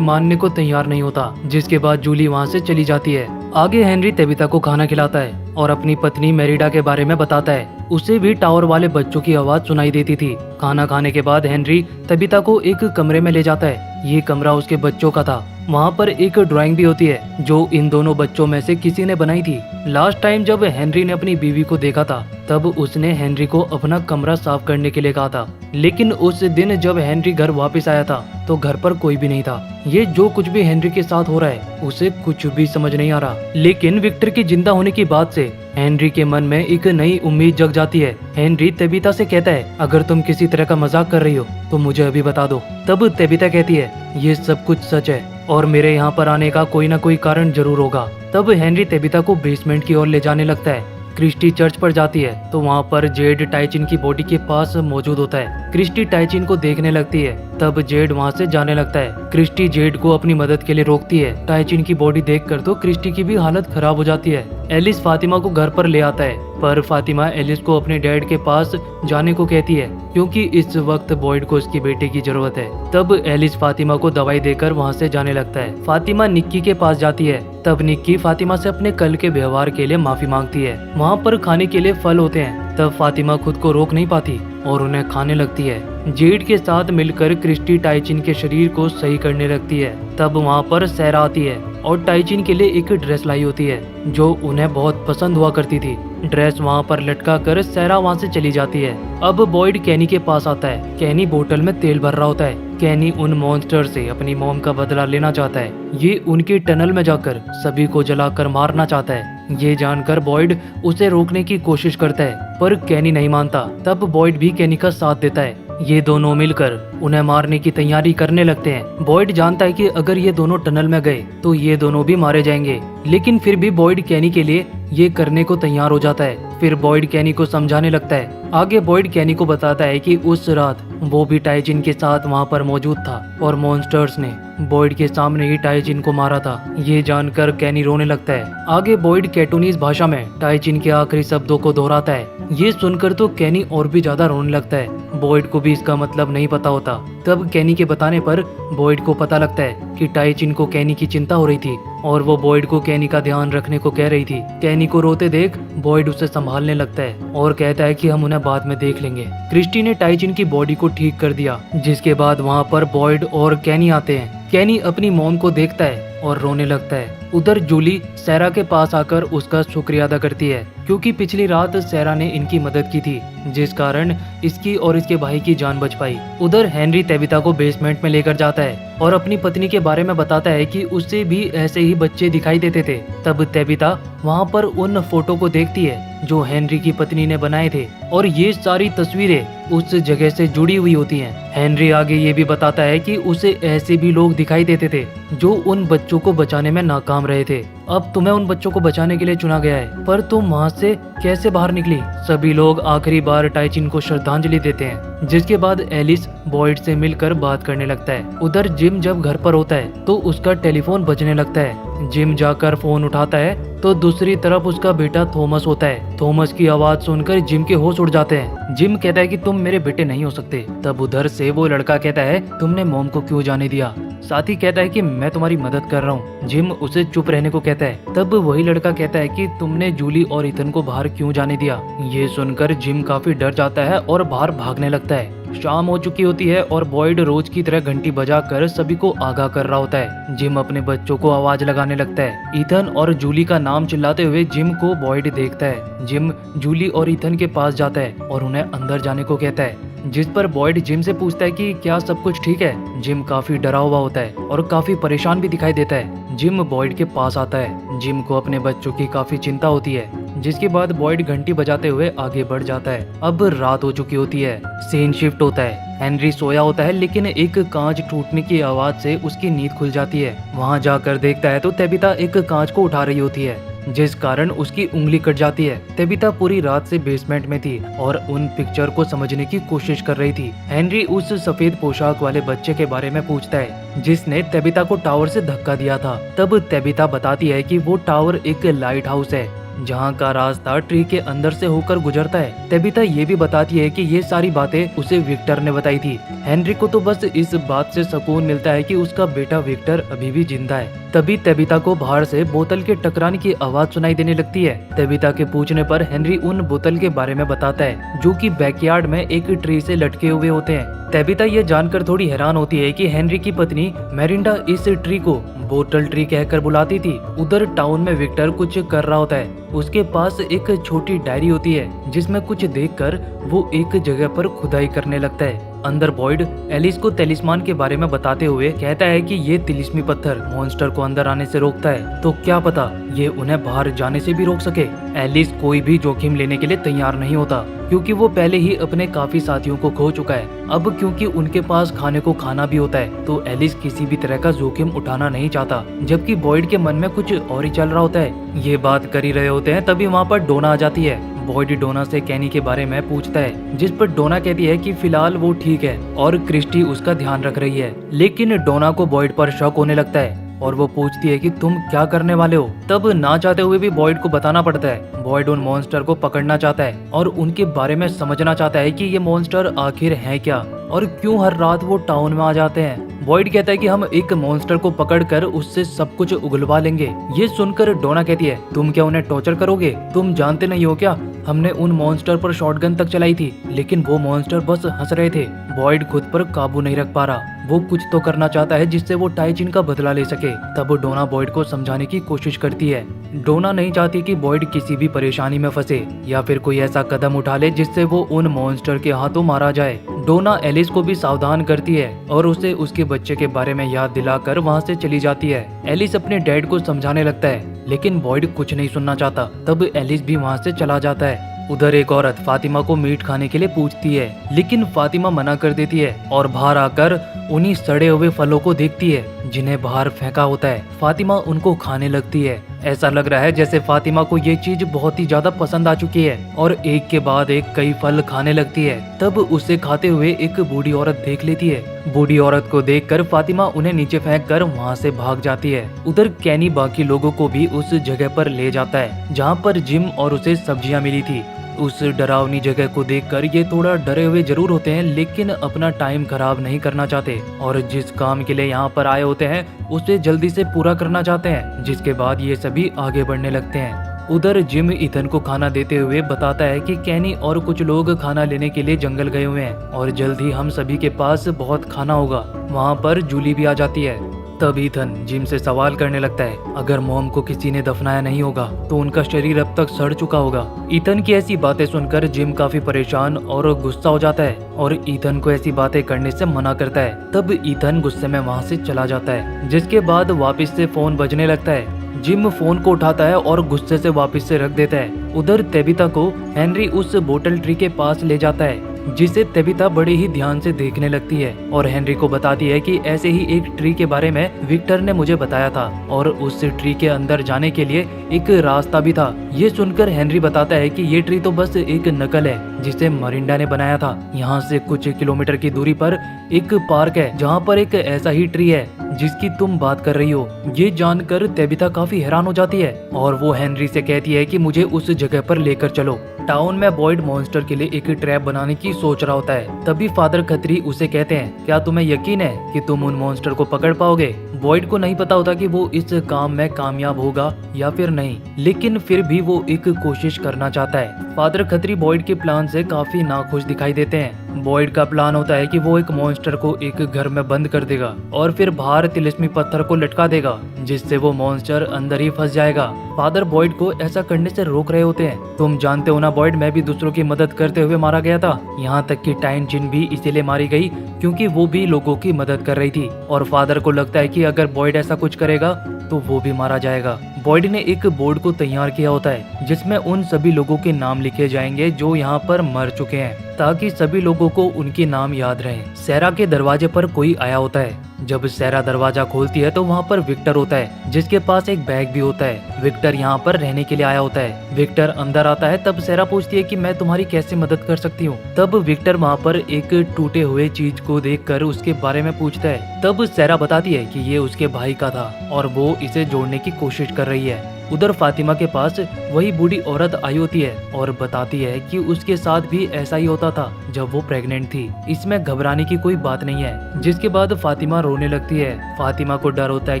मानने को तैयार नहीं होता, जिसके बाद जूली वहाँ से चली जाती है। आगे हेनरी तेबिता को खाना खिलाता है और अपनी पत्नी मेरिडा के बारे में बताता है। उसे भी टावर वाले बच्चों की आवाज सुनाई देती थी। खाना खाने के बाद हेनरी तेबिता को एक कमरे में ले जाता है। ये कमरा उसके बच्चों का था। वहाँ पर एक ड्राइंग भी होती है जो इन दोनों बच्चों में से किसी ने बनाई थी। लास्ट टाइम जब हेनरी ने अपनी बीवी को देखा था तब उसने हेनरी को अपना कमरा साफ करने के लिए कहा था, लेकिन उस दिन जब हेनरी घर वापस आया था तो घर पर कोई भी नहीं था। ये जो कुछ भी हेनरी के साथ हो रहा है उसे कुछ भी समझ नहीं आ रहा, लेकिन विक्टर के जिंदा होने की बात से हेनरी के मन में एक नई उम्मीद जग जाती है। हेनरी तेबिता से कहता है अगर तुम किसी तरह का मजाक कर रही हो तो मुझे अभी बता दो। तब तेबिता कहती है ये सब कुछ सच है और मेरे यहाँ पर आने का कोई ना कोई कारण जरूर होगा। तब हेनरी तेबिता को बेसमेंट की ओर ले जाने लगता है। क्रिस्टी चर्च पर जाती है तो वहाँ पर जेड टाइचिन की बॉडी के पास मौजूद होता है। क्रिस्टी टाइचिन को देखने लगती है तब जेड वहाँ से जाने लगता है। क्रिस्टी जेड को अपनी मदद के लिए रोकती है। टाइचिन की बॉडी देखकर तो क्रिस्टी की भी हालत खराब हो जाती है। एलिस फातिमा को घर पर ले आता है पर फातिमा एलिस को अपने डैड के पास जाने को कहती है क्योंकि इस वक्त बॉयड को उसकी बेटे की जरूरत है। तब एलिस फातिमा को दवाई देकर वहाँ से जाने लगता है। फातिमा निक्की के पास जाती है। तब निक्की फातिमा से अपने कल के व्यवहार के लिए माफी मांगती है। वहाँ पर खाने के लिए फल होते हैं। तब फातिमा खुद को रोक नहीं पाती और उन्हें खाने लगती है। जेड के साथ मिलकर क्रिस्टी टाइचिन के शरीर को सही करने लगती है। तब वहाँ पर सैरा आती है और टाइचिन के लिए एक ड्रेस लाई होती है जो उन्हें बहुत पसंद हुआ करती थी। ड्रेस वहाँ पर लटका कर सैरा वहाँ से चली जाती है। अब बॉयड कैनी के पास आता है। कैनी बोतल में तेल भर रहा होता है। कैनी उन मॉन्स्टर से अपनी मॉम का बदला लेना चाहता है। ये उनके टनल में जाकर सभी को जलाकर मारना चाहता है। ये जानकर बॉयड उसे रोकने की कोशिश करता है पर कैनी नहीं मानता। तब बॉयड भी कैनी का साथ देता है। ये दोनों मिलकर उन्हें मारने की तैयारी करने लगते हैं। बॉयड जानता है कि अगर ये दोनों टनल में गए तो ये दोनों भी मारे जाएंगे, लेकिन फिर भी बॉयड कैनी के लिए ये करने को तैयार हो जाता है। फिर बॉयड कैनी को समझाने लगता है। आगे बॉयड कैनी को बताता है कि उस रात वो भी टाइचिन के साथ वहाँ पर मौजूद था और मॉन्स्टर्स ने बॉयड के सामने ही टाइचिन को मारा था। ये जानकर कैनी रोने लगता है। आगे बॉयड कैटोनीज भाषा में टाइचिन के आखिरी शब्दों को दोहराता है। ये सुनकर तो कैनी और भी ज्यादा रोने लगता है। बॉयड को भी इसका मतलब नहीं पता होता। तब कैनी के बताने पर बॉयड को पता लगता है कि टाइचिन को कैनी की चिंता हो रही थी और वो बॉयड को कैनी का ध्यान रखने को कह रही थी। कैनी को रोते देख बॉयड उसे संभालने लगता है और कहता है कि हम उन्हें बाद में देख लेंगे। क्रिस्टी ने टाइचिन की बॉडी को ठीक कर दिया, जिसके बाद वहाँ पर बॉयड और कैनी आते हैं। कैनी अपनी मॉम को देखता है और रोने लगता है। उधर जूली सैरा के पास आकर उसका शुक्रिया अदा करती है क्योंकि पिछली रात सैरा ने इनकी मदद की थी, जिस कारण इसकी और इसके भाई की जान बच पाई। उधर हेनरी तेबिता को बेसमेंट में लेकर जाता है और अपनी पत्नी के बारे में बताता है कि उससे भी ऐसे ही बच्चे दिखाई देते थे। तब तेबिता वहाँ पर उन फोटो को देखती है जो हेनरी की पत्नी ने बनाए थे और ये सारी तस्वीरें उस जगह से जुड़ी हुई होती हैं। हेनरी आगे ये भी बताता है कि उसे ऐसे भी लोग दिखाई देते थे जो उन बच्चों को बचाने में नाकाम रहे थे। अब तुम्हें उन बच्चों को बचाने के लिए चुना गया है, पर तुम वहाँ से कैसे बाहर निकली? सभी लोग आखिरी बार टाइचिन को श्रद्धांजलि देते हैं, जिसके बाद एलिस बॉयड से मिलकर बात करने लगता है। उधर जिम जब घर पर होता है तो उसका टेलीफोन बजने लगता है। जिम जाकर फोन उठाता है तो दूसरी तरफ उसका बेटा थॉमस होता है। थॉमस की आवाज सुनकर जिम के होश उड़ जाते हैं। जिम कहता है कि तुम मेरे बेटे नहीं हो सकते। तब उधर से वो लड़का कहता है तुमने मॉम को क्यों जाने दिया? साथ ही कहता है कि मैं तुम्हारी मदद कर रहा हूँ। जिम उसे चुप रहने को कहता है। तब वही लड़का कहता है कि तुमने जूली और इथन को बाहर क्यों जाने दिया? ये सुनकर जिम काफी डर जाता है और बाहर भागने लगता है। शाम हो चुकी होती है और बॉयड रोज की तरह घंटी बजाकर सभी को आगाह कर रहा होता है। जिम अपने बच्चों को आवाज लगाने लगता है। इथन और जूली का नाम चिल्लाते हुए जिम को बॉयड देखता है। जिम जूली और इथन के पास जाता है और उन्हें अंदर जाने को कहता है, जिस पर बॉयड जिम से पूछता है कि क्या सब कुछ ठीक है। जिम काफी डरा हुआ होता है और काफी परेशान भी दिखाई देता है। जिम बॉयड के पास आता है। जिम को अपने बच्चों की काफी चिंता होती है। जिसके बाद बॉयड घंटी बजाते हुए आगे बढ़ जाता है। अब रात हो चुकी होती है, सीन शिफ्ट होता है। हेनरी सोया होता है लेकिन एक कांच टूटने की आवाज से उसकी नींद खुल जाती है। वहाँ जाकर देखता है तो तेबिता एक कांच को उठा रही होती है, जिस कारण उसकी उंगली कट जाती है। तेबिता पूरी रात से बेसमेंट में थी और उन पिक्चर को समझने की कोशिश कर रही थी। हेनरी उस सफेद पोशाक वाले बच्चे के बारे में पूछता है जिसने तेबिता को टावर से धक्का दिया था। तब तेबिता बताती है कि वो टावर एक लाइट हाउस है जहाँ का रास्ता ट्री के अंदर से होकर गुजरता है। तेबिता ये भी बताती है कि ये सारी बातें उसे विक्टर ने बताई थी। हेनरी को तो बस इस बात से सुकून मिलता है कि उसका बेटा विक्टर अभी भी जिंदा है। तभी तेबिता को बाहर से बोतल के टकराने की आवाज सुनाई देने लगती है। तेबिता के पूछने पर हेनरी उन बोतल के बारे में बताता है जो कि बैकयार्ड में एक ट्री से लटके हुए होते हैं। तेबिता ये जानकर थोड़ी हैरान होती है कि हेनरी की पत्नी मेरिंडा इस ट्री को बोतल ट्री कहकर बुलाती थी। उधर टाउन में विक्टर कुछ कर रहा होता है। उसके पास एक छोटी डायरी होती है जिसमें कुछ देखकर वो एक जगह पर खुदाई करने लगता है। अंदर बॉयड एलिस को तिलिस्मान के बारे में बताते हुए कहता है कि ये तिलिस्मी पत्थर मॉन्स्टर को अंदर आने से रोकता है, तो क्या पता ये उन्हें बाहर जाने से भी रोक सके। एलिस कोई भी जोखिम लेने के लिए तैयार नहीं होता क्योंकि वो पहले ही अपने काफी साथियों को खो चुका है। अब क्योंकि उनके पास खाने को खाना भी होता है तो एलिस किसी भी तरह का जोखिम उठाना नहीं चाहता, जबकि बॉयड के मन में कुछ और ही चल रहा होता है। ये बात कर ही रहे होते हैं तभी वहाँ पर डोना आ जाती है। बॉयड डोना से कैनी के बारे में पूछता है, जिस पर डोना कहती है कि फिलहाल वो ठीक है और क्रिस्टी उसका ध्यान रख रही है। लेकिन डोना को बॉयड पर शक होने लगता है और वो पूछती है कि तुम क्या करने वाले हो। तब ना चाहते हुए भी बॉयड को बताना पड़ता है। बॉयड उन मॉन्स्टर को पकड़ना चाहता है और उनके बारे में समझना चाहता है कि ये मॉन्स्टर आखिर हैं क्या और क्यों हर रात वो टाउन में आ जाते हैं। बॉयड कहता है कि हम एक मॉन्स्टर को पकड़कर उससे सब कुछ उगलवा लेंगे। ये सुनकर डोना कहती है, तुम क्या उन्हें टॉर्चर करोगे? तुम जानते नहीं हो क्या, हमने उन मॉन्स्टर पर शॉटगन तक चलाई थी लेकिन वो मॉन्स्टर बस हंस रहे थे। बॉयड खुद पर काबू नहीं रख पा रहा। वो कुछ तो करना चाहता है जिससे वो टाइचिन का बदला ले सके। तब डोना बॉयड को समझाने की कोशिश करती है। डोना नहीं चाहती कि बॉयड किसी भी परेशानी में फंसे या फिर कोई ऐसा कदम उठा ले जिससे वो उन मॉन्स्टर के हाथों मारा जाए। डोना एलिस को भी सावधान करती है और उसे उसके बच्चे के बारे में याद दिलाकर वहाँ से चली जाती है। एलिस अपने डैड को समझाने लगता है लेकिन बॉयड कुछ नहीं सुनना चाहता। तब एलिस भी वहाँ से चला जाता है। उधर एक औरत फातिमा को मीट खाने के लिए पूछती है लेकिन फातिमा मना कर देती है और बाहर आकर उन्हीं सड़े हुए फलों को देखती है जिन्हें बाहर फेंका होता है। फातिमा उनको खाने लगती है। ऐसा लग रहा है जैसे फातिमा को ये चीज बहुत ही ज्यादा पसंद आ चुकी है और एक के बाद एक कई फल खाने लगती है। तब उसे खाते हुए एक बूढ़ी औरत देख लेती है। बूढ़ी औरत को देखकर फातिमा उन्हें नीचे फेंक कर वहाँ से भाग जाती है। उधर कैनी बाकी लोगों को भी उस जगह पर ले जाता है जहाँ पर जिम और उसे सब्जियाँ मिली थी। उस डरावनी जगह को देखकर ये थोड़ा डरे हुए जरूर होते हैं लेकिन अपना टाइम खराब नहीं करना चाहते और जिस काम के लिए यहाँ पर आए होते हैं उसे जल्दी से पूरा करना चाहते हैं, जिसके बाद ये सभी आगे बढ़ने लगते हैं। उधर जिम ईथन को खाना देते हुए बताता है कि कैनी और कुछ लोग खाना लेने के लिए जंगल गए हुए हैं और जल्द ही हम सभी के पास बहुत खाना होगा। वहाँ पर जूली भी आ जाती है। तब ईथन जिम से सवाल करने लगता है, अगर मॉम को किसी ने दफनाया नहीं होगा तो उनका शरीर अब तक सड़ चुका होगा। ईथन की ऐसी बातें सुनकर जिम काफी परेशान और गुस्सा हो जाता है और ईथन को ऐसी बातें करने से मना करता है। तब ईथन गुस्से में वहाँ से चला जाता है, जिसके बाद वापस से फोन बजने लगता है। जिम फोन को उठाता है और गुस्से से वापस से रख देता है। उधर तेबिता को हेनरी उस बोतल ट्री के पास ले जाता है जिसे तेबिता बड़े ही ध्यान से देखने लगती है और हेनरी को बताती है कि ऐसे ही एक ट्री के बारे में विक्टर ने मुझे बताया था और उस ट्री के अंदर जाने के लिए एक रास्ता भी था। ये सुनकर हेनरी बताता है कि ये ट्री तो बस एक नकल है जिसे मरिंडा ने बनाया था। यहाँ से कुछ किलोमीटर की दूरी पर एक पार्क है जहाँ पर एक ऐसा ही ट्री है जिसकी तुम बात कर रही हो। ये जानकर तेबिता काफी हैरान हो जाती है और वो हेनरी से कहती है कि मुझे उस जगह पर लेकर चलो। टाउन में बॉयड मॉन्स्टर के लिए एक ट्रैप बनाने की सोच रहा होता है। तभी फादर खत्री उसे कहते हैं, क्या तुम्हें यकीन है कि तुम उन मॉन्स्टर को पकड़ पाओगे? बॉयड को नहीं पता होता कि वो इस काम में कामयाब होगा या फिर नहीं, लेकिन फिर भी वो एक कोशिश करना चाहता है। फादर खत्री बॉयड के प्लान से काफी नाखुश दिखाई देते हैं। बॉयड का प्लान होता है कि वो एक मॉन्स्टर को एक घर में बंद कर देगा और फिर बाहर तिलिस्मी पत्थर को लटका देगा जिससे वो मॉन्स्टर अंदर ही फंस जाएगा। फादर बॉयड को ऐसा करने से रोक रहे होते हैं। तुम जानते हो ना बॉयड, मैं भी दूसरों की मदद करते हुए मारा गया था। यहाँ तक कि टाइन जिन भी इसीलिए मारी गई क्योंकि वो भी लोगों की मदद कर रही थी और फादर को लगता है कि अगर बॉयड ऐसा कुछ करेगा तो वो भी मारा जाएगा। बॉयड ने एक बोर्ड को तैयार किया होता है जिसमें उन सभी लोगों के नाम लिखे जाएंगे जो यहाँ पर मर चुके हैं, ताकि सभी लोगों को उनके नाम याद रहे। सैरा के दरवाजे पर कोई आया होता है। जब सैरा दरवाजा खोलती है तो वहाँ पर विक्टर होता है जिसके पास एक बैग भी होता है। विक्टर यहाँ पर रहने के लिए आया होता है। विक्टर अंदर आता है तब सैरा पूछती है कि मैं तुम्हारी कैसे मदद कर सकती हूँ। तब विक्टर वहाँ पर एक टूटे हुए चीज को देखकर उसके बारे में पूछता है। तब सैरा बताती है कि ये उसके भाई का था और वो इसे जोड़ने की कोशिश कर रही है। उधर फातिमा के पास वही बूढ़ी औरत आई होती है और बताती है कि उसके साथ भी ऐसा ही होता था जब वो प्रेग्नेंट थी। इसमें घबराने की कोई बात नहीं है। जिसके बाद फातिमा रोने लगती है। फातिमा को डर होता है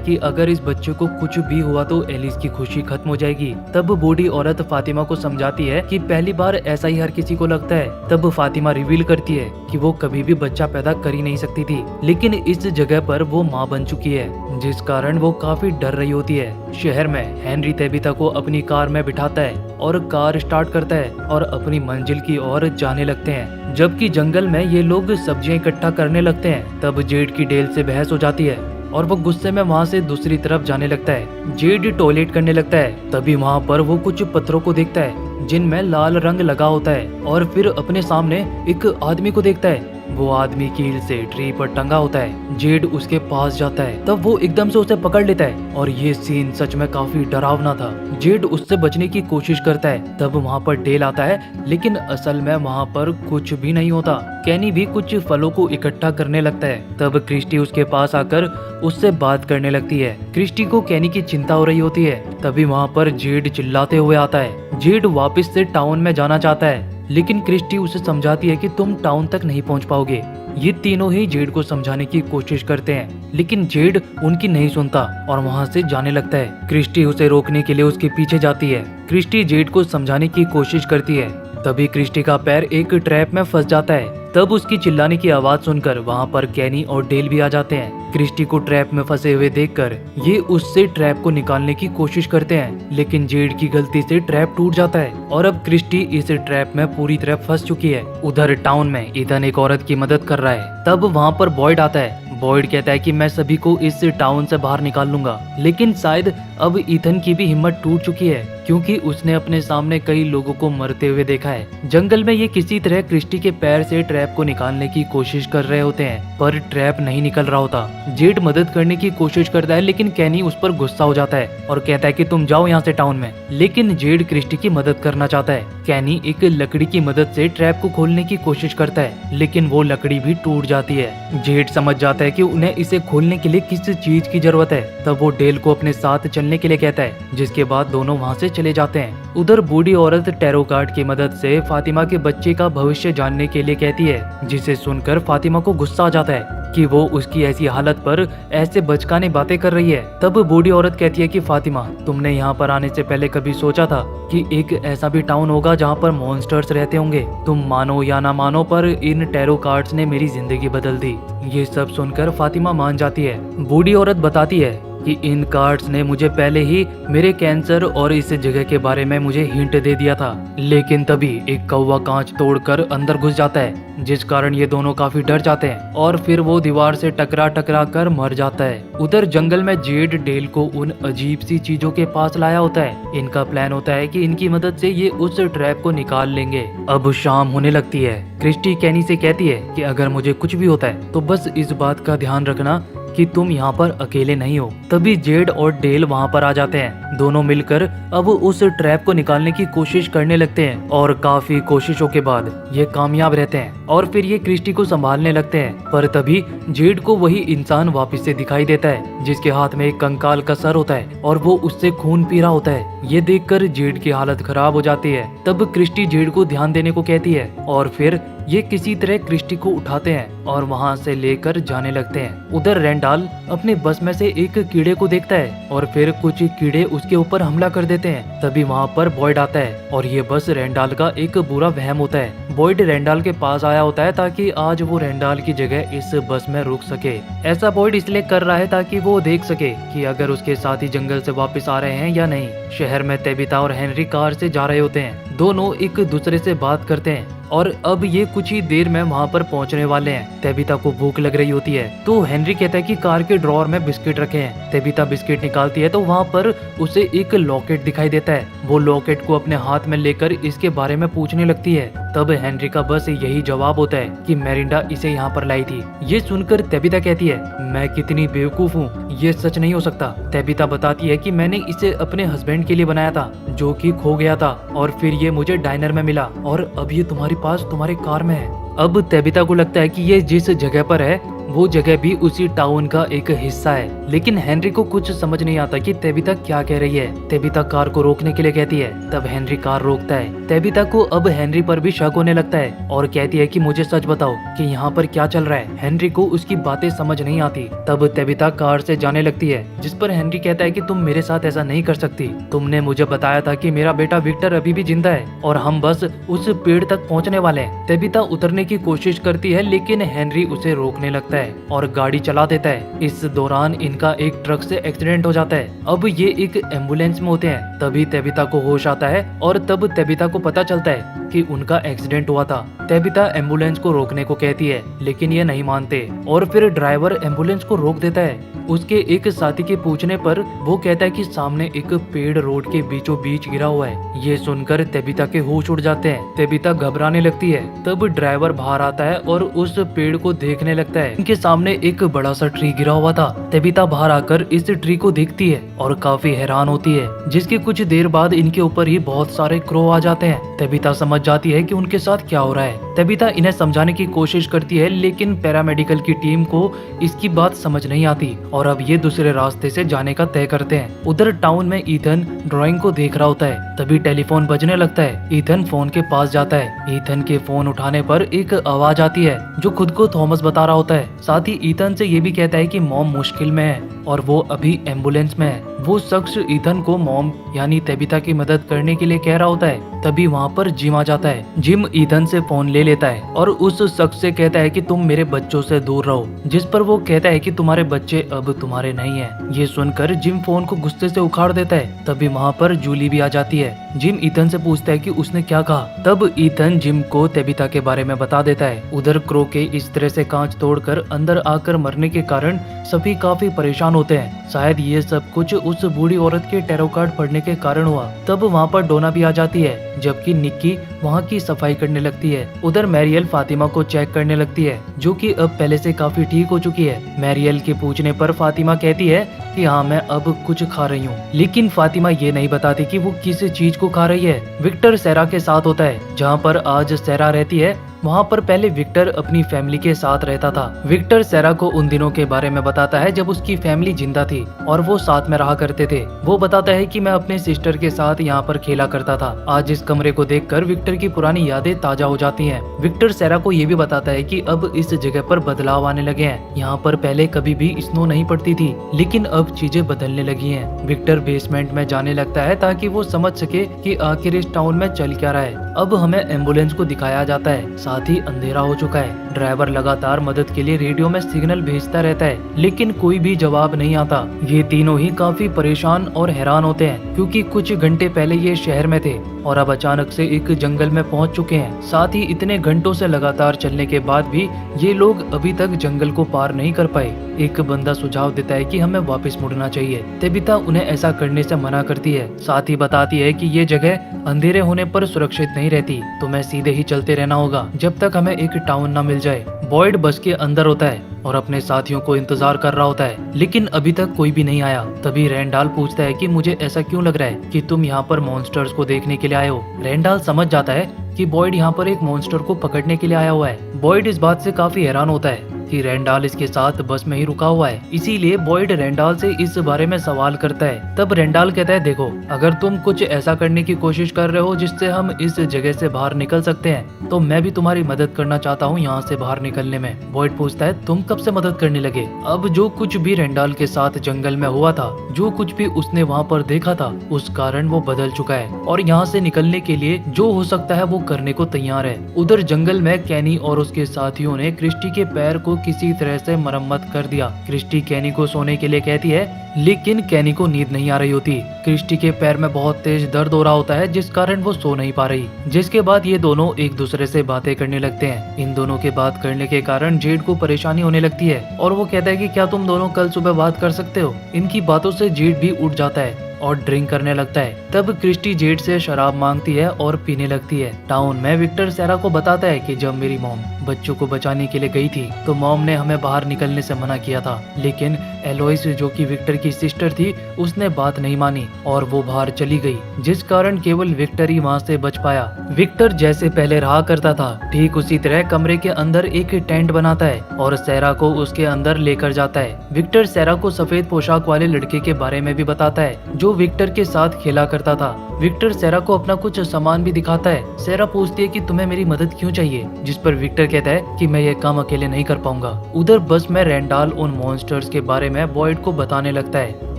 कि अगर इस बच्चे को कुछ भी हुआ तो एलिस की खुशी खत्म हो जाएगी। तब बूढ़ी औरत फातिमा को समझाती है कि पहली बार ऐसा ही हर किसी को लगता है। तब फातिमा रिवील करती है कि वो कभी भी बच्चा पैदा कर ही नहीं सकती थी, लेकिन इस जगह पर वो माँ बन चुकी है, जिस कारण वो काफी डर रही होती है। शहर में हेनरी तेबिता को अपनी कार में बिठाता है और कार स्टार्ट करता है और अपनी मंजिल की ओर जाने लगते हैं। जबकि जंगल में ये लोग सब्जियां इकट्ठा करने लगते हैं। तब जेड की डेल से बहस हो जाती है और वो गुस्से में वहाँ से दूसरी तरफ जाने लगता है। जेड टॉयलेट करने लगता है। तभी वहाँ पर वो कुछ पत्थरों को देखता है जिनमें लाल रंग लगा होता है और फिर अपने सामने एक आदमी को देखता है। वो आदमी कील से ट्री पर टंगा होता है। जेड उसके पास जाता है तब वो एकदम से उसे पकड़ लेता है और ये सीन सच में काफी डरावना था। जेड उससे बचने की कोशिश करता है। तब वहाँ पर डेल आता है, लेकिन असल में वहाँ पर कुछ भी नहीं होता। कैनी भी कुछ फलों को इकट्ठा करने लगता है। तब क्रिस्टी उसके पास आकर उससे बात करने लगती है। क्रिस्टी को कैनी की चिंता हो रही होती है। तभी वहाँ पर जेड चिल्लाते हुए आता है। जेड वापस से टाउन में जाना चाहता है, लेकिन क्रिस्टी उसे समझाती है कि तुम टाउन तक नहीं पहुंच पाओगे। ये तीनों ही जेड को समझाने की कोशिश करते हैं, लेकिन जेड उनकी नहीं सुनता और वहां से जाने लगता है। क्रिस्टी उसे रोकने के लिए उसके पीछे जाती है। क्रिस्टी जेड को समझाने की कोशिश करती है। तभी क्रिस्टी का पैर एक ट्रैप में फंस जाता है। तब उसकी चिल्लाने की आवाज सुनकर वहाँ पर कैनी और डेल भी आ जाते हैं। क्रिस्टी को ट्रैप में फंसे हुए देखकर ये उससे ट्रैप को निकालने की कोशिश करते हैं, लेकिन जेड की गलती से ट्रैप टूट जाता है और अब क्रिस्टी इस ट्रैप में पूरी तरह फंस चुकी है। उधर टाउन में ईथन एक औरत की मदद कर रहा है। तब वहाँ पर बॉयड आता है। बॉयड कहता है कि मैं सभी को इस टाउन से बाहर निकाल लूंगा, लेकिन शायद अब ईथन की भी हिम्मत टूट चुकी है क्योंकि उसने अपने सामने कई लोगों को मरते हुए देखा है। जंगल में ये किसी तरह क्रिस्टी के पैर से ट्रैप को निकालने की कोशिश कर रहे होते हैं, पर ट्रैप नहीं निकल रहा होता। जेड मदद करने की कोशिश करता है, लेकिन कैनी उस पर गुस्सा हो जाता है और कहता है कि तुम जाओ यहाँ से टाउन में। लेकिन जेड क्रिस्टी की मदद करना चाहता है। कैनी एक लकड़ी की मदद से ट्रैप को खोलने की कोशिश करता है, लेकिन वो लकड़ी भी टूट जाती है। जेड समझ जाता है कि उन्हें इसे खोलने के लिए किस चीज की जरूरत है। तब वो डेल को अपने साथ चलने के लिए कहता है, जिसके बाद दोनों वहाँ से चले जाते हैं। उधर बूढ़ी औरत टैरो कार्ड की मदद से फातिमा के बच्चे का भविष्य जानने के लिए कहती है, जिसे सुनकर फातिमा को गुस्सा आ जाता है कि वो उसकी ऐसी हालत पर ऐसे बचकाने बातें कर रही है। तब बूढ़ी औरत कहती है कि फातिमा, तुमने यहाँ पर आने से पहले कभी सोचा था कि एक ऐसा भी टाउन होगा जहाँ पर मॉन्स्टर्स रहते होंगे? तुम मानो या ना मानो, पर इन टैरो कार्ड्स ने मेरी जिंदगी बदल दी। ये सब सुनकर फातिमा मान जाती है। बूढ़ी औरत बताती है कि इन कार्ड्स ने मुझे पहले ही मेरे कैंसर और इस जगह के बारे में मुझे हिंट दे दिया था, लेकिन तभी एक कौवा कांच तोड़कर अंदर घुस जाता है, जिस कारण ये दोनों काफी डर जाते हैं और फिर वो दीवार से टकरा टकरा कर मर जाता है। उधर जंगल में जेड डेल को उन अजीब सी चीजों के पास लाया होता है। इनका प्लान होता है कि इनकी मदद से ये उस ट्रैप को निकाल लेंगे। अब शाम होने लगती है। क्रिस्टी कैनी से कहती है कि अगर मुझे कुछ भी होता है तो बस इस बात का ध्यान रखना कि तुम यहाँ पर अकेले नहीं हो। तभी जेड और डेल वहाँ पर आ जाते हैं। दोनों मिलकर अब उस ट्रैप को निकालने की कोशिश करने लगते हैं और काफी कोशिशों के बाद ये कामयाब रहते हैं और फिर ये क्रिस्टी को संभालने लगते हैं। पर तभी जेड को वही इंसान वापस से दिखाई देता है, जिसके हाथ में एक कंकाल का सर होता है और वो उससे खून पी रहा होता है। ये देखकर जेड की हालत खराब हो जाती है। तब क्रिस्टी जेड को ध्यान देने को कहती है और फिर ये किसी तरह क्रिस्टी को उठाते हैं और वहाँ से लेकर जाने लगते हैं। उधर रेंडाल अपने बस में से एक कीड़े को देखता है और फिर कुछ कीड़े उसके ऊपर हमला कर देते हैं। तभी वहाँ पर बॉयड आता है और ये बस रेंडाल का एक बुरा वहम होता है। बॉयड रेंडाल के पास आया होता है ताकि आज वो रेंडाल की जगह इस बस में रुक सके। ऐसा बॉयड इसलिए कर रहा है ताकि वो देख सके कि अगर उसके साथी जंगल से वापस आ रहे हैं या नहीं। शहर में तेबिता और हेनरी कार से जा रहे होते हैं। दोनों एक दूसरे से बात करते हैं और अब ये कुछ ही देर में वहाँ पर पहुँचने वाले हैं। तेबिता को भूख लग रही होती है तो हेनरी कहता है कि कार के ड्रॉअर में बिस्किट रखे हैं। तेबिता बिस्किट निकालती है तो वहाँ पर उसे एक लॉकेट दिखाई देता है। वो लॉकेट को अपने हाथ में लेकर इसके बारे में पूछने लगती है। तब हेनरी का बस यही जवाब होता है कि मेरिंडा इसे यहाँ पर लाई थी। ये सुनकर तेबिता कहती है, मैं कितनी बेवकूफ हूँ, ये सच नहीं हो सकता। तेबिता बताती है कि मैंने इसे अपने हस्बैंड के लिए बनाया था जो कि खो गया था और फिर ये मुझे डाइनर में मिला और अब ये तुम्हारे पास तुम्हारे कार में है। अब तेबिता को लगता है कि ये जिस जगह पर है वो जगह भी उसी टाउन का एक हिस्सा है, लेकिन हेनरी को कुछ समझ नहीं आता कि तेबिता क्या कह रही है। तेबिता कार को रोकने के लिए कहती है, तब हेनरी कार रोकता है। तेबिता को अब हेनरी पर भी शक होने लगता है और कहती है कि मुझे सच बताओ कि यहाँ पर क्या चल रहा है। हेनरी को उसकी बातें समझ नहीं आती। तब तेबिता कार से जाने लगती है, जिस पर हेनरी कहता है कि तुम मेरे साथ ऐसा नहीं कर सकती। तुमने मुझे बताया था कि मेरा बेटा विक्टर अभी भी जिंदा है और हम बस उस पेड़ तक पहुँचने वाले हैं। तेबिता उतरने की कोशिश करती है लेकिन हेनरी उसे रोकने लगता है और गाड़ी चला देता है। इस दौरान इनका एक ट्रक से एक्सीडेंट हो जाता है। अब ये एक एम्बुलेंस में होते हैं। तभी तेबिता को होश आता है और तब तेबिता को पता चलता है कि उनका एक्सीडेंट हुआ था। तेबिता एम्बुलेंस को रोकने को कहती है लेकिन ये नहीं मानते और फिर ड्राइवर एम्बुलेंस को रोक देता है। उसके एक साथी के पूछने पर वो कहता है कि सामने एक पेड़ रोड के बीचों बीच गिरा हुआ है। ये सुनकर तेबिता के होश उड़ जाते हैं। तेबिता घबराने लगती है। तब ड्राइवर बाहर आता है और उस पेड़ को देखने लगता है। उनके सामने एक बड़ा सा ट्री गिरा हुआ था। तेबिता बाहर आकर इस ट्री को देखती है और काफी हैरान होती है, जिसके कुछ देर बाद इनके ऊपर ही बहुत सारे क्रो आ जाते हैं। तेबिता समझ जाती है कि उनके साथ क्या हो रहा है। तेबिता इन्हें समझाने की कोशिश करती है लेकिन पैरामेडिकल की टीम को इसकी बात समझ नहीं आती और अब ये दूसरे रास्ते से जाने का तय करते हैं। उधर टाउन में ईथन ड्राइंग को देख रहा होता है। तभी टेलीफोन बजने लगता है। ईथन फोन के पास जाता है। ईथन के फोन उठाने पर एक आवाज आती है जो खुद को थॉमस बता रहा होता है। साथ ही ईथन से ये भी कहता है कि मॉम मुश्किल में है और वो अभी एम्बुलेंस में है। वो शख्स ईथन को मॉम यानी तेबिता की मदद करने के लिए कह रहा होता है। तभी वहाँ पर जिम आ जाता है। जिम ईथन से फोन ले लेता है और उस शख्स से कहता है कि तुम मेरे बच्चों से दूर रहो, जिस पर वो कहता है कि तुम्हारे बच्चे अब तुम्हारे नहीं हैं। ये सुनकर जिम फोन को गुस्से से उखाड़ देता है। तभी वहाँ पर जूली भी आ जाती है। जिम ईथन से पूछता है कि उसने क्या कहा। तब ईथन जिम को तेबिता के बारे में बता देता है। उधर क्रो के इस तरह से कांच तोड़कर अंदर आकर मरने के कारण सभी काफी परेशान होते हैं। शायद ये सब कुछ उस बूढ़ी औरत के टैरो कार्ड पढ़ने के कारण हुआ। तब वहाँ पर डोना भी आ जाती है, जबकि निक्की वहाँ की सफाई करने लगती है। उधर मैरियल फातिमा को चेक करने लगती है, जो कि अब पहले से काफी ठीक हो चुकी है। मैरियल के पूछने पर फातिमा कहती है कि हाँ मैं अब कुछ खा रही हूँ, लेकिन फातिमा ये नहीं बताती कि वो किस चीज को खा रही है। विक्टर सेरा के साथ होता है। जहाँ पर आज सेरा रहती है वहाँ पर पहले विक्टर अपनी फैमिली के साथ रहता था। विक्टर सेरा को उन दिनों के बारे में बताता है जब उसकी फैमिली जिंदा थी और वो साथ में रहा करते थे। वो बताता है कि मैं अपने सिस्टर के साथ यहाँ पर खेला करता था। आज इस कमरे को देखकर विक्टर की पुरानी यादें ताजा हो जाती हैं। विक्टर सेरा को ये भी बताता है कि अब इस जगह पर बदलाव आने लगे हैं। यहाँ पर पहले कभी भी स्नो नहीं पड़ती थी, लेकिन अब चीजें बदलने लगी हैं। विक्टर बेसमेंट में जाने लगता है ताकि वो समझ सके कि आखिर इस टाउन में चल क्या रहा है। अब हमें एम्बुलेंस को दिखाया जाता है। साथ ही अंधेरा हो चुका है। ड्राइवर लगातार मदद के लिए रेडियो में सिग्नल भेजता रहता है, लेकिन कोई भी जवाब नहीं आता। ये तीनों ही काफी परेशान और हैरान होते हैं, क्योंकि कुछ घंटे पहले ये शहर में थे और अब अचानक से एक जंगल में पहुंच चुके हैं। साथ ही इतने घंटों से लगातार चलने के बाद भी ये लोग अभी तक जंगल को पार नहीं कर पाए। एक बंदा सुझाव देता है कि हमें वापस मुड़ना चाहिए। तेबिता उन्हें ऐसा करने से मना करती है। साथ ही बताती है कि ये जगह अंधेरे होने पर सुरक्षित नहीं रहती, तो मैं सीधे ही चलते रहना होगा जब तक हमें एक टाउन ना मिल जाए। बॉयड बस के अंदर होता है और अपने साथियों को इंतजार कर रहा होता है, लेकिन अभी तक कोई भी नहीं आया। तभी रेंडाल पूछता है कि मुझे ऐसा क्यों लग रहा है कि तुम यहाँ पर मॉन्स्टर्स को देखने के लिए आए हो। रेंडाल समझ जाता है कि बॉयड यहाँ पर एक मॉन्स्टर को पकड़ने के लिए आया हुआ है। बॉयड इस बात से काफी हैरान होता है कि रेंडाल इसके साथ बस में ही रुका हुआ है, इसीलिए बॉयड रेंडाल से इस बारे में सवाल करता है। तब रेंडाल कहता है, देखो अगर तुम कुछ ऐसा करने की कोशिश कर रहे हो जिससे हम इस जगह से बाहर निकल सकते हैं, तो मैं भी तुम्हारी मदद करना चाहता हूँ यहाँ से बाहर निकलने में। बॉयड पूछता है, तुम कब से मदद करने लगे? अब जो कुछ भी रेंडाल के साथ जंगल में हुआ था, जो कुछ भी उसने वहाँ पर देखा था, उस कारण वो बदल चुका है और यहाँ से निकलने के लिए जो हो सकता है वो करने को तैयार है। उधर जंगल में कैनी और उसके साथियों ने क्रिस्टी के पैर को किसी तरह से मरम्मत कर दिया। क्रिस्टी कैनी को सोने के लिए कहती है, लेकिन कैनी को नींद नहीं आ रही होती। क्रिस्टी के पैर में बहुत तेज दर्द हो रहा होता है, जिस कारण वो सो नहीं पा रही। जिसके बाद ये दोनों एक दूसरे से बातें करने लगते हैं। इन दोनों के बात करने के कारण जेड को परेशानी होने लगती है और वो कहता है कि क्या तुम दोनों कल सुबह बात कर सकते हो। इनकी बातों से जेड भी उठ जाता है और ड्रिंक करने लगता है। तब क्रिस्टी जेड से शराब मांगती है और पीने लगती है। टाउन में विक्टर सैरा को बताता है कि जब मेरी मॉम बच्चों को बचाने के लिए गई थी तो मॉम ने हमें बाहर निकलने से मना किया था, लेकिन एलोइस जो कि विक्टर की सिस्टर थी उसने बात नहीं मानी और वो बाहर चली गई, जिस कारण केवल विक्टर ही वहाँ से बच पाया। विक्टर जैसे पहले रहा करता था ठीक उसी तरह कमरे के अंदर एक टेंट बनाता है और सैरा को उसके अंदर लेकर जाता है। विक्टर सैरा को सफेद पोशाक वाले लड़के के बारे में भी बताता है जो विक्टर के साथ खेला करता था। विक्टर सैरा को अपना कुछ सामान भी दिखाता है। सैरा पूछती है कि तुम्हें मेरी मदद क्यों चाहिए, जिस पर विक्टर कहता है कि मैं ये काम अकेले नहीं कर पाऊंगा। उधर बस में रेंडाल उन मॉन्स्टर्स के बारे में बॉयड को बताने लगता है।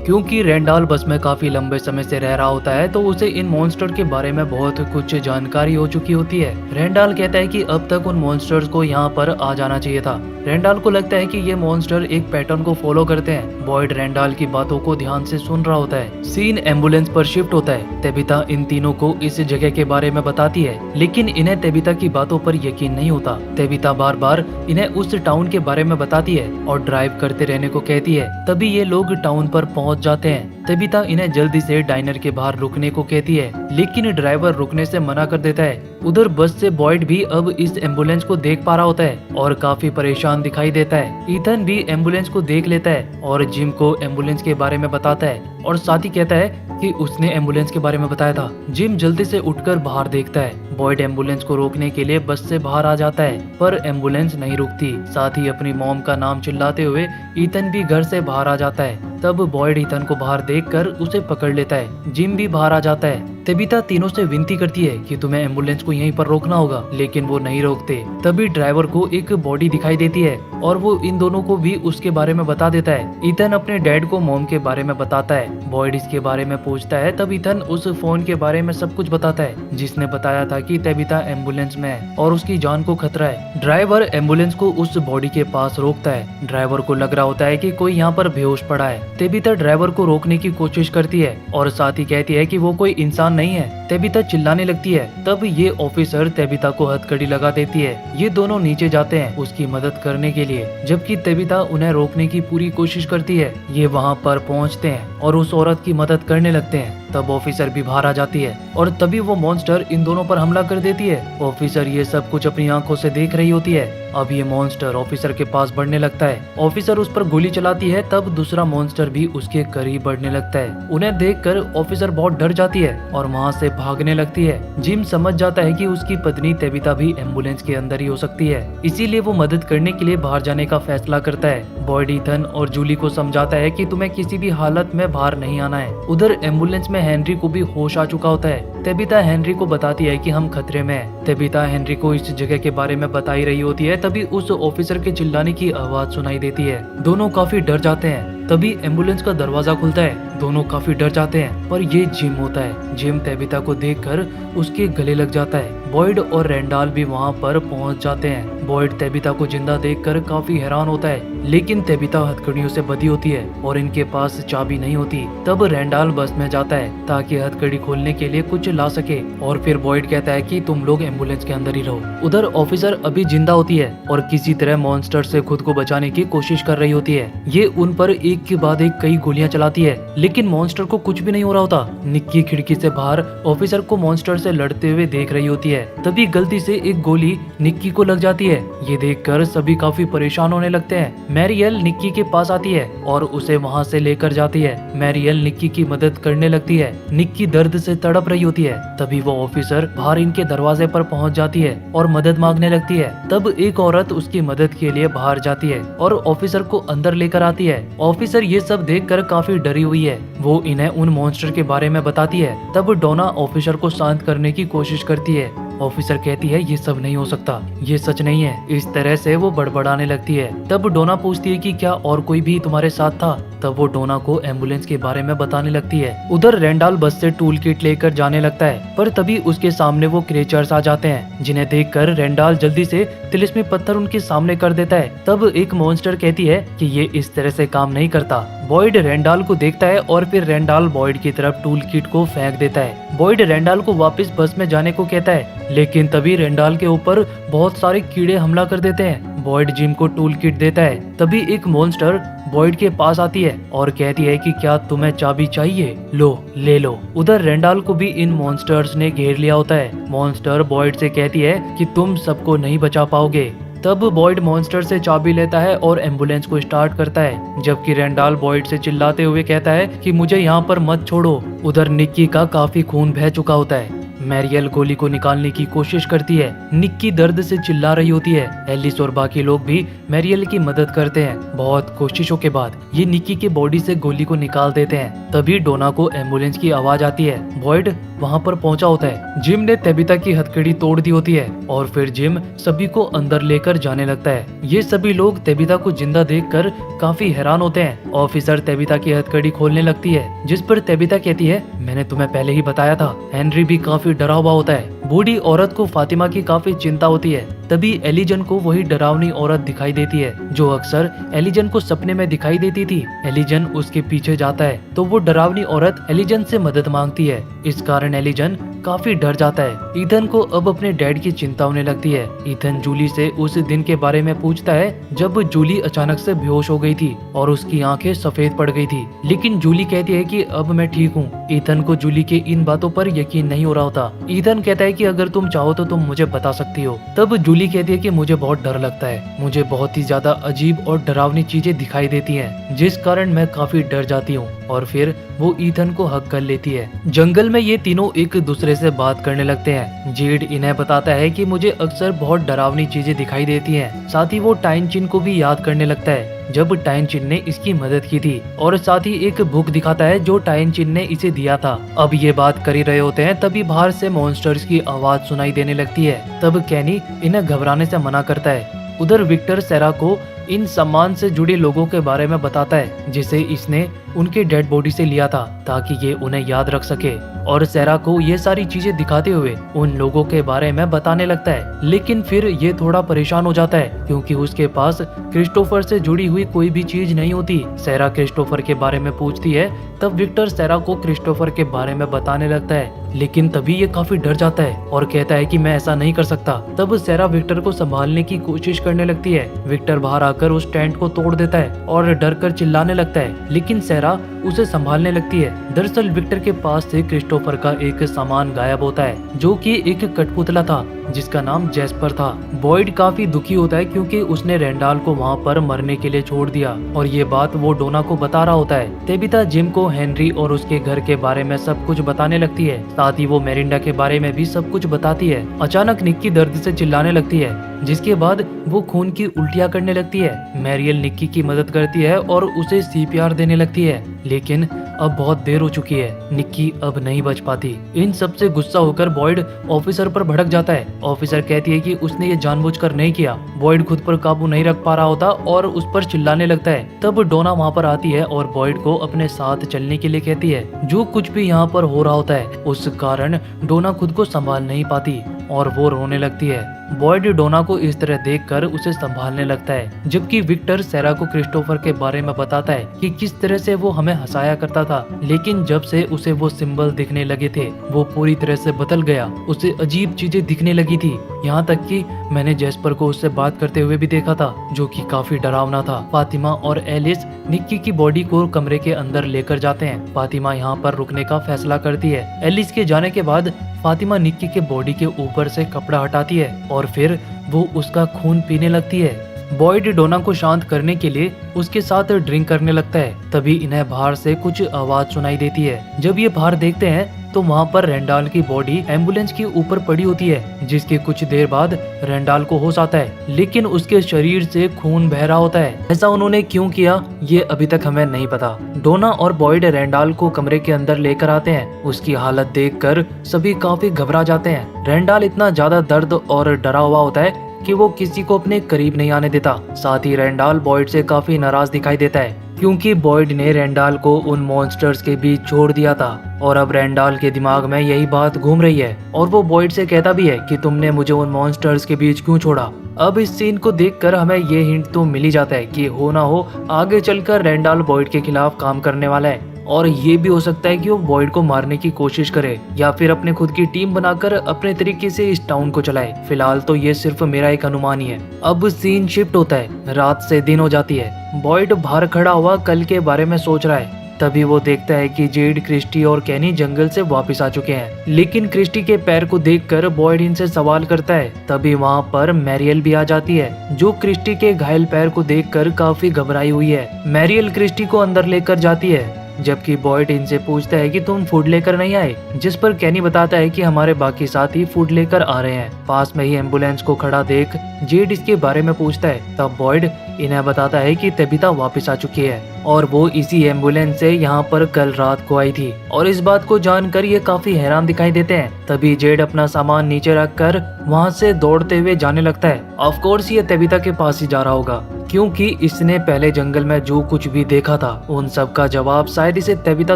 क्योंकि रेंडाल बस में काफी लंबे समय से रह रहा होता है तो उसे इन मॉन्स्टर के बारे में बहुत कुछ जानकारी हो चुकी होती है। रेंडाल कहता है कि अब तक उन मॉन्स्टर्स को यहाँ पर आ जाना चाहिए था। रेंडाल को लगता है कि ये मॉन्स्टर एक पैटर्न को फॉलो करते हैं। बॉयड रेंडाल की बातों को ध्यान से सुन रहा होता है। सीन एम्बुलेंस पर शिफ्ट होता है। तेबिता इन तीनों को इस जगह के बारे में बताती है, लेकिन इन्हें तेबिता की बातों पर यकीन नहीं होता। तेबिता बार बार इन्हें उस टाउन के बारे में बताती है और ड्राइव करते रहने को कहती है। तभी ये लोग टाउन पर पहुँच जाते हैं। तेबिता इन्हें जल्दी से डाइनर के बाहर रुकने को कहती है, लेकिन ड्राइवर रुकने से मना कर देता है। उधर बस से बॉयड भी अब इस एम्बुलेंस को देख पा रहा होता है और काफी परेशान दिखाई देता है। ईथन भी एम्बुलेंस को देख लेता है और जिम को एम्बुलेंस के बारे में बताता है और साथ ही कहता है कि उसने एम्बुलेंस के बारे में बताया था। जिम जल्दी से उठकर बाहर देखता है। बॉयड एम्बुलेंस को रोकने के लिए बस से बाहर आ जाता है, पर एम्बुलेंस नहीं रुकती। साथ ही अपनी मॉम का नाम चिल्लाते हुए ईथन भी घर से बाहर आ जाता है। तब बॉयड ईथन को बाहर देखकर उसे पकड़ लेता है। जिम भी बाहर आ जाता है। तेबिता तीनों से विनती करती है कि तुम्हें एम्बुलेंस को यहीं पर रोकना होगा, लेकिन वो नहीं रोकते। तभी ड्राइवर को एक बॉडी दिखाई देती है और वो इन दोनों को भी उसके बारे में बता देता है। ईथन अपने डैड को मॉम के बारे में बताता है। बॉयड इसके बारे में पूछता है। तब ईथन उस फोन के बारे में सब कुछ बताता है जिसने बताया था कि तेबिता एम्बुलेंस में है और उसकी जान को खतरा है। ड्राइवर एम्बुलेंस को उस बॉडी के पास रोकता है। ड्राइवर को लग रहा होता है कि कोई यहाँ पर बेहोश पड़ा है। तेबिता ड्राइवर को रोकने की कोशिश करती है और साथ ही कहती है कि वो कोई इंसान नहीं है। तेबिता चिल्लाने लगती है। तब ये ऑफिसर तेबिता को हथकड़ी लगा देती है। ये दोनों नीचे जाते हैं उसकी मदद करने के लिए, जबकि तेबिता उन्हें रोकने की पूरी कोशिश करती है। ये वहाँ पर पहुँचते हैं और उस औरत की मदद करने लगते हैं। तब ऑफिसर भी बाहर आ जाती है और तभी वो मॉन्स्टर इन दोनों पर हमला कर देती है। ऑफिसर ये सब कुछ अपनी आंखों से देख रही होती है। अब ये मॉन्स्टर ऑफिसर के पास बढ़ने लगता है। ऑफिसर उस पर गोली चलाती है। तब दूसरा मॉन्स्टर भी उसके करीब बढ़ने लगता है। उन्हें देखकर ऑफिसर बहुत डर जाती है और वहाँ से भागने लगती है। जिम समझ जाता है कि उसकी पत्नी तेबिता भी एम्बुलेंस के अंदर ही हो सकती है, इसीलिए वो मदद करने के लिए बाहर जाने का फैसला करता है। बॉयड ईथन और जूली को समझाता है कि तुम्हें किसी भी हालत में बाहर नहीं आना है। उधर एम्बुलेंस में हेनरी को भी होश आ चुका होता है। तेबिता हेनरी को बताती है कि हम खतरे में हैं। तेबिता हेनरी को इस जगह के बारे में बता ही रही होती है। तभी उस ऑफिसर के चिल्लाने की आवाज सुनाई देती है। दोनों काफी डर जाते हैं। तभी एम्बुलेंस का दरवाजा खुलता है। दोनों काफी डर जाते हैं, पर ये जिम होता है। जिम तेबिता को देखकर उसके गले लग जाता है। बॉयड और रेंडाल भी वहाँ पर पहुँच जाते हैं। बॉयड तेबिता को जिंदा देखकर काफी हैरान होता है, लेकिन तेबिता हथकड़ियों से बंधी होती है और इनके पास चाबी नहीं होती। तब रेंडाल बस में जाता है ताकि हथकड़ी खोलने के लिए कुछ ला सके और फिर बॉयड कहता है कि तुम लोग एम्बुलेंस के अंदर ही रहो। उधर ऑफिसर अभी जिंदा होती है और किसी तरह मॉन्स्टर से खुद को बचाने की कोशिश कर रही होती है। ये उन पर एक के बाद एक कई गोलियां चलाती है, लेकिन मॉन्स्टर को कुछ भी नहीं हो रहा होता। निक्की खिड़की से बाहर ऑफिसर को मॉन्स्टर से लड़ते हुए देख रही होती है। तभी गलती से एक गोली निक्की को लग जाती है। ये देखकर सभी काफी परेशान होने लगते हैं। मैरियल निक्की के पास आती है और उसे वहाँ से लेकर जाती है। मैरियल निक्की की मदद करने लगती है। निक्की दर्द से तड़प रही होती है। तभी वो ऑफिसर बाहर इनके दरवाजे पर पहुँच जाती है और मदद मांगने लगती है। तब एक औरत उसकी मदद के लिए बाहर जाती है और ऑफिसर को अंदर लेकर आती है। ऑफिसर ये सब देखकर काफी डरी हुई है। वो इन्हें उन मॉन्स्टर के बारे में बताती है। तब डोना ऑफिसर को शांत करने की कोशिश करती है। ऑफिसर कहती है ये सब नहीं हो सकता, ये सच नहीं है। इस तरह से वो बड़बड़ाने लगती है। तब डोना पूछती है कि क्या और कोई भी तुम्हारे साथ था। तब वो डोना को एम्बुलेंस के बारे में बताने लगती है। उधर रेंडाल बस से टूल किट लेकर जाने लगता है, पर तभी उसके सामने वो क्रिएचर्स आ जाते हैं, जिन्हें देखकर रेंडाल जल्दी से तिलिस्मी पत्थर उनके सामने कर देता है। तब एक मॉन्स्टर कहती है कि ये इस तरह से काम नहीं करता। बॉयड रेंडाल को देखता है और फिर रेंडाल बॉयड की तरफ टूल किट को फेंक देता है। बॉयड रेंडाल को वापस बस में जाने को कहता है, लेकिन तभी रेंडाल के ऊपर बहुत सारे कीड़े हमला कर देते हैं। बॉयड जिम को टूल किट देता है। तभी एक मॉन्स्टर बॉयड के पास आती है और कहती है कि क्या तुम्हें चाबी चाहिए, लो ले लो। उधर रेंडाल को भी इन मॉन्स्टर्स ने घेर लिया होता है। मॉन्स्टर बॉयड से कहती है कि तुम सबको नहीं बचा पाओगे। तब बॉयड मॉन्स्टर से चाबी लेता है और एम्बुलेंस को स्टार्ट करता है, जबकि रेंडाल बॉयड से चिल्लाते हुए कहता है कि मुझे यहाँ पर मत छोड़ो। उधर निक्की का काफी खून बह चुका होता है। मैरियल गोली को निकालने की कोशिश करती है। निक्की दर्द से चिल्ला रही होती है। एलिस और बाकी लोग भी मैरियल की मदद करते हैं। बहुत कोशिशों के बाद ये निक्की के बॉडी से गोली को निकाल देते हैं। तभी डोना को एम्बुलेंस की आवाज आती है। बॉयड वहाँ पर पहुँचा होता है। जिम ने तेबिता की हथकड़ी तोड़ दी होती है और फिर जिम सभी को अंदर लेकर जाने लगता है। ये सभी लोग तेबिता को जिंदा देखकर काफी हैरान होते हैं। ऑफिसर तेबिता की हथकड़ी खोलने लगती है, जिस पर तेबिता कहती है मैंने तुम्हें पहले ही बताया था। हेनरी भी काफी डरा हुआ होता है। बूढ़ी औरत को फातिमा की काफी चिंता होती है। तभी एलिजन को वही डरावनी औरत दिखाई देती है जो अक्सर एलिजन को सपने में दिखाई देती थी। एलिजन उसके पीछे जाता है तो वो डरावनी औरत एलिजन से मदद मांगती है। इस कारण एलिजन काफी डर जाता है। ईथन को अब अपने डैड की चिंता होने लगती है। ईथन जूली से उस दिन के बारे में पूछता है जब जूली अचानक से बेहोश हो गई थी और उसकी आंखें सफेद पड़ गई थी, लेकिन जूली कहती है कि अब मैं ठीक हूँ। ईथन को जूली के इन बातों पर यकीन नहीं हो रहा होता। ईथन कहता है कि अगर तुम चाहो तो तुम मुझे बता सकती हो। तब जूली कहती है कि मुझे बहुत डर लगता है, मुझे बहुत ही ज्यादा अजीब और डरावनी चीजें दिखाई देती हैं, जिस कारण मैं काफी डर जाती हूँ। और फिर वो ईथन को हक कर लेती है। जंगल में ये तीनों एक दूसरे से बात करने लगते हैं। जेड इन्हें बताता है कि मुझे अक्सर बहुत डरावनी चीजें दिखाई देती हैं। साथ ही वो टाइन चिन को भी याद करने लगता है जब टाइन चिन ने इसकी मदद की थी, और साथ ही एक बुक दिखाता है जो टाइन चिन ने इसे दिया था। अब ये बात कर ही रहे होते हैं तभी बाहर से मॉन्स्टर्स की आवाज सुनाई देने लगती है। तब कैनी इन्हें घबराने से मना करता है। उधर विक्टर सेरा को इन सम्मान से जुड़े लोगों के बारे में बताता है जिसे इसने उनके डेड बॉडी से लिया था ताकि ये उन्हें याद रख सके, और सेरा को ये सारी चीजें दिखाते हुए उन लोगों के बारे में बताने लगता है। लेकिन फिर ये थोड़ा परेशान हो जाता है क्योंकि उसके पास क्रिस्टोफर से जुड़ी हुई कोई भी चीज नहीं होती। सेरा क्रिस्टोफर के बारे में पूछती है, तब विक्टर सेरा को क्रिस्टोफर के बारे में बताने लगता है, लेकिन तभी ये काफी डर जाता है और कहता है कि मैं ऐसा नहीं कर सकता। तब सेरा विक्टर को संभालने की कोशिश करने लगती है। विक्टर बाहर आकर उस टेंट को तोड़ देता है और डर कर चिल्लाने लगता है, लेकिन सेरा उसे संभालने लगती है। दरअसल विक्टर के पास से क्रिस्टोफर का एक सामान गायब होता है जो कि एक कठपुतला था जिसका नाम जैस्पर था। बॉयड काफी दुखी होता है क्योंकि उसने रेंडाल को वहाँ पर मरने के लिए छोड़ दिया, और ये बात वो डोना को बता रहा होता है। तेबिता जिम को हेनरी और उसके घर के बारे में सब कुछ बताने लगती है। साथ ही वो मेरिंडा के बारे में भी सब कुछ बताती है। अचानक निक्की दर्द से चिल्लाने लगती है, जिसके बाद वो खून की उल्टियाँ करने लगती है। मैरियल निक्की की मदद करती है और उसे CPR देने लगती है, लेकिन अब बहुत देर हो चुकी है। निक्की अब नहीं बच पाती। इन सब से गुस्सा होकर बॉयड ऑफिसर पर भड़क जाता है। ऑफिसर कहती है कि उसने ये जानबूझकर नहीं किया। बॉयड खुद पर काबू नहीं रख पा रहा होता और उस पर चिल्लाने लगता है। तब डोना वहाँ पर आती है और बॉयड को अपने साथ चलने के लिए कहती है। जो कुछ भी यहाँ पर हो रहा होता है उस कारण डोना खुद को संभाल नहीं पाती और वो रोने लगती है। बॉयड डोना को इस तरह देखकर उसे संभालने लगता है, जबकि विक्टर सेरा को क्रिस्टोफर के बारे में बताता है कि किस तरह से वो हमें हंसाया करता था, लेकिन जब से उसे वो सिंबल दिखने लगे थे वो पूरी तरह से बदल गया। उसे अजीब चीजें दिखने लगी थी, यहाँ तक कि मैंने जैस्पर को उससे बात करते हुए भी देखा था जो कि काफी डरावना था। फातिमा और एलिस निक्की की बॉडी को कमरे के अंदर लेकर जाते हैं। फातिमा यहाँ पर रुकने का फैसला करती है। एलिस के जाने के बाद फातिमा निक्की के बॉडी के ऊपर से कपड़ा हटाती है और फिर वो उसका खून पीने लगती है। बॉयड डोना को शांत करने के लिए उसके साथ ड्रिंक करने लगता है। तभी इन्हें बाहर से कुछ आवाज सुनाई देती है। जब ये बाहर देखते हैं तो वहाँ पर रेंडाल की बॉडी एम्बुलेंस के ऊपर पड़ी होती है, जिसके कुछ देर बाद रेंडाल को होश आता है, लेकिन उसके शरीर से खून बह रहा होता है। ऐसा उन्होंने क्यों किया ये अभी तक हमें नहीं पता। डोना और बॉयड रेंडाल को कमरे के अंदर लेकर आते हैं। उसकी हालत देखकर सभी काफी घबरा जाते हैं। रेंडाल इतना ज्यादा दर्द और डरा हुआ होता है कि वो किसी को अपने करीब नहीं आने देता। साथ ही रेंडाल बॉयड से काफी नाराज दिखाई देता है क्योंकि बॉयड ने रेंडाल को उन मॉन्स्टर्स के बीच छोड़ दिया था और अब रेंडाल के दिमाग में यही बात घूम रही है और वो बॉयड से कहता भी है कि तुमने मुझे उन मॉन्स्टर्स के बीच क्यों छोड़ा। अब इस सीन को देखकर हमें ये हिंट तो मिल ही जाता है कि हो ना हो आगे चलकर रेंडाल बॉयड के खिलाफ काम करने वाला है और ये भी हो सकता है कि वो बॉयड को मारने की कोशिश करे या फिर अपने खुद की टीम बनाकर अपने तरीके से इस टाउन को चलाए। फिलहाल तो ये सिर्फ मेरा एक अनुमान ही है। अब सीन शिफ्ट होता है, रात से दिन हो जाती है। बॉयड बाहर खड़ा हुआ कल के बारे में सोच रहा है। तभी वो देखता है कि जेड, क्रिस्टी और कैनी जंगल से वापस आ चुके हैं, लेकिन क्रिस्टी के पैर को देखकर बॉयड इनसे सवाल करता है। तभी वहाँ पर मैरियल भी आ जाती है, जो क्रिस्टी के घायल पैर को देखकर काफी घबराई हुई है। मैरियल क्रिस्टी को अंदर लेकर जाती है, जबकि बॉयड इनसे पूछता है कि तुम फूड लेकर नहीं आए, जिस पर कैनी बताता है कि हमारे बाकी साथी फूड लेकर आ रहे हैं। पास में ही एम्बुलेंस को खड़ा देख जेड इसके बारे में पूछता है। तब बॉयड इन्हें बताता है कि तबीता वापस आ चुकी है और वो इसी एम्बुलेंस से यहाँ पर कल रात को आई थी और इस बात को जानकर ये काफी हैरान दिखाई देते हैं। तभी जेड अपना सामान नीचे रखकर वहाँ से दौड़ते हुए जाने लगता है। ऑफ कोर्स ये तबीता के पास ही जा रहा होगा, क्योंकि इसने पहले जंगल में जो कुछ भी देखा था उन सब का जवाब शायद इसे तबीता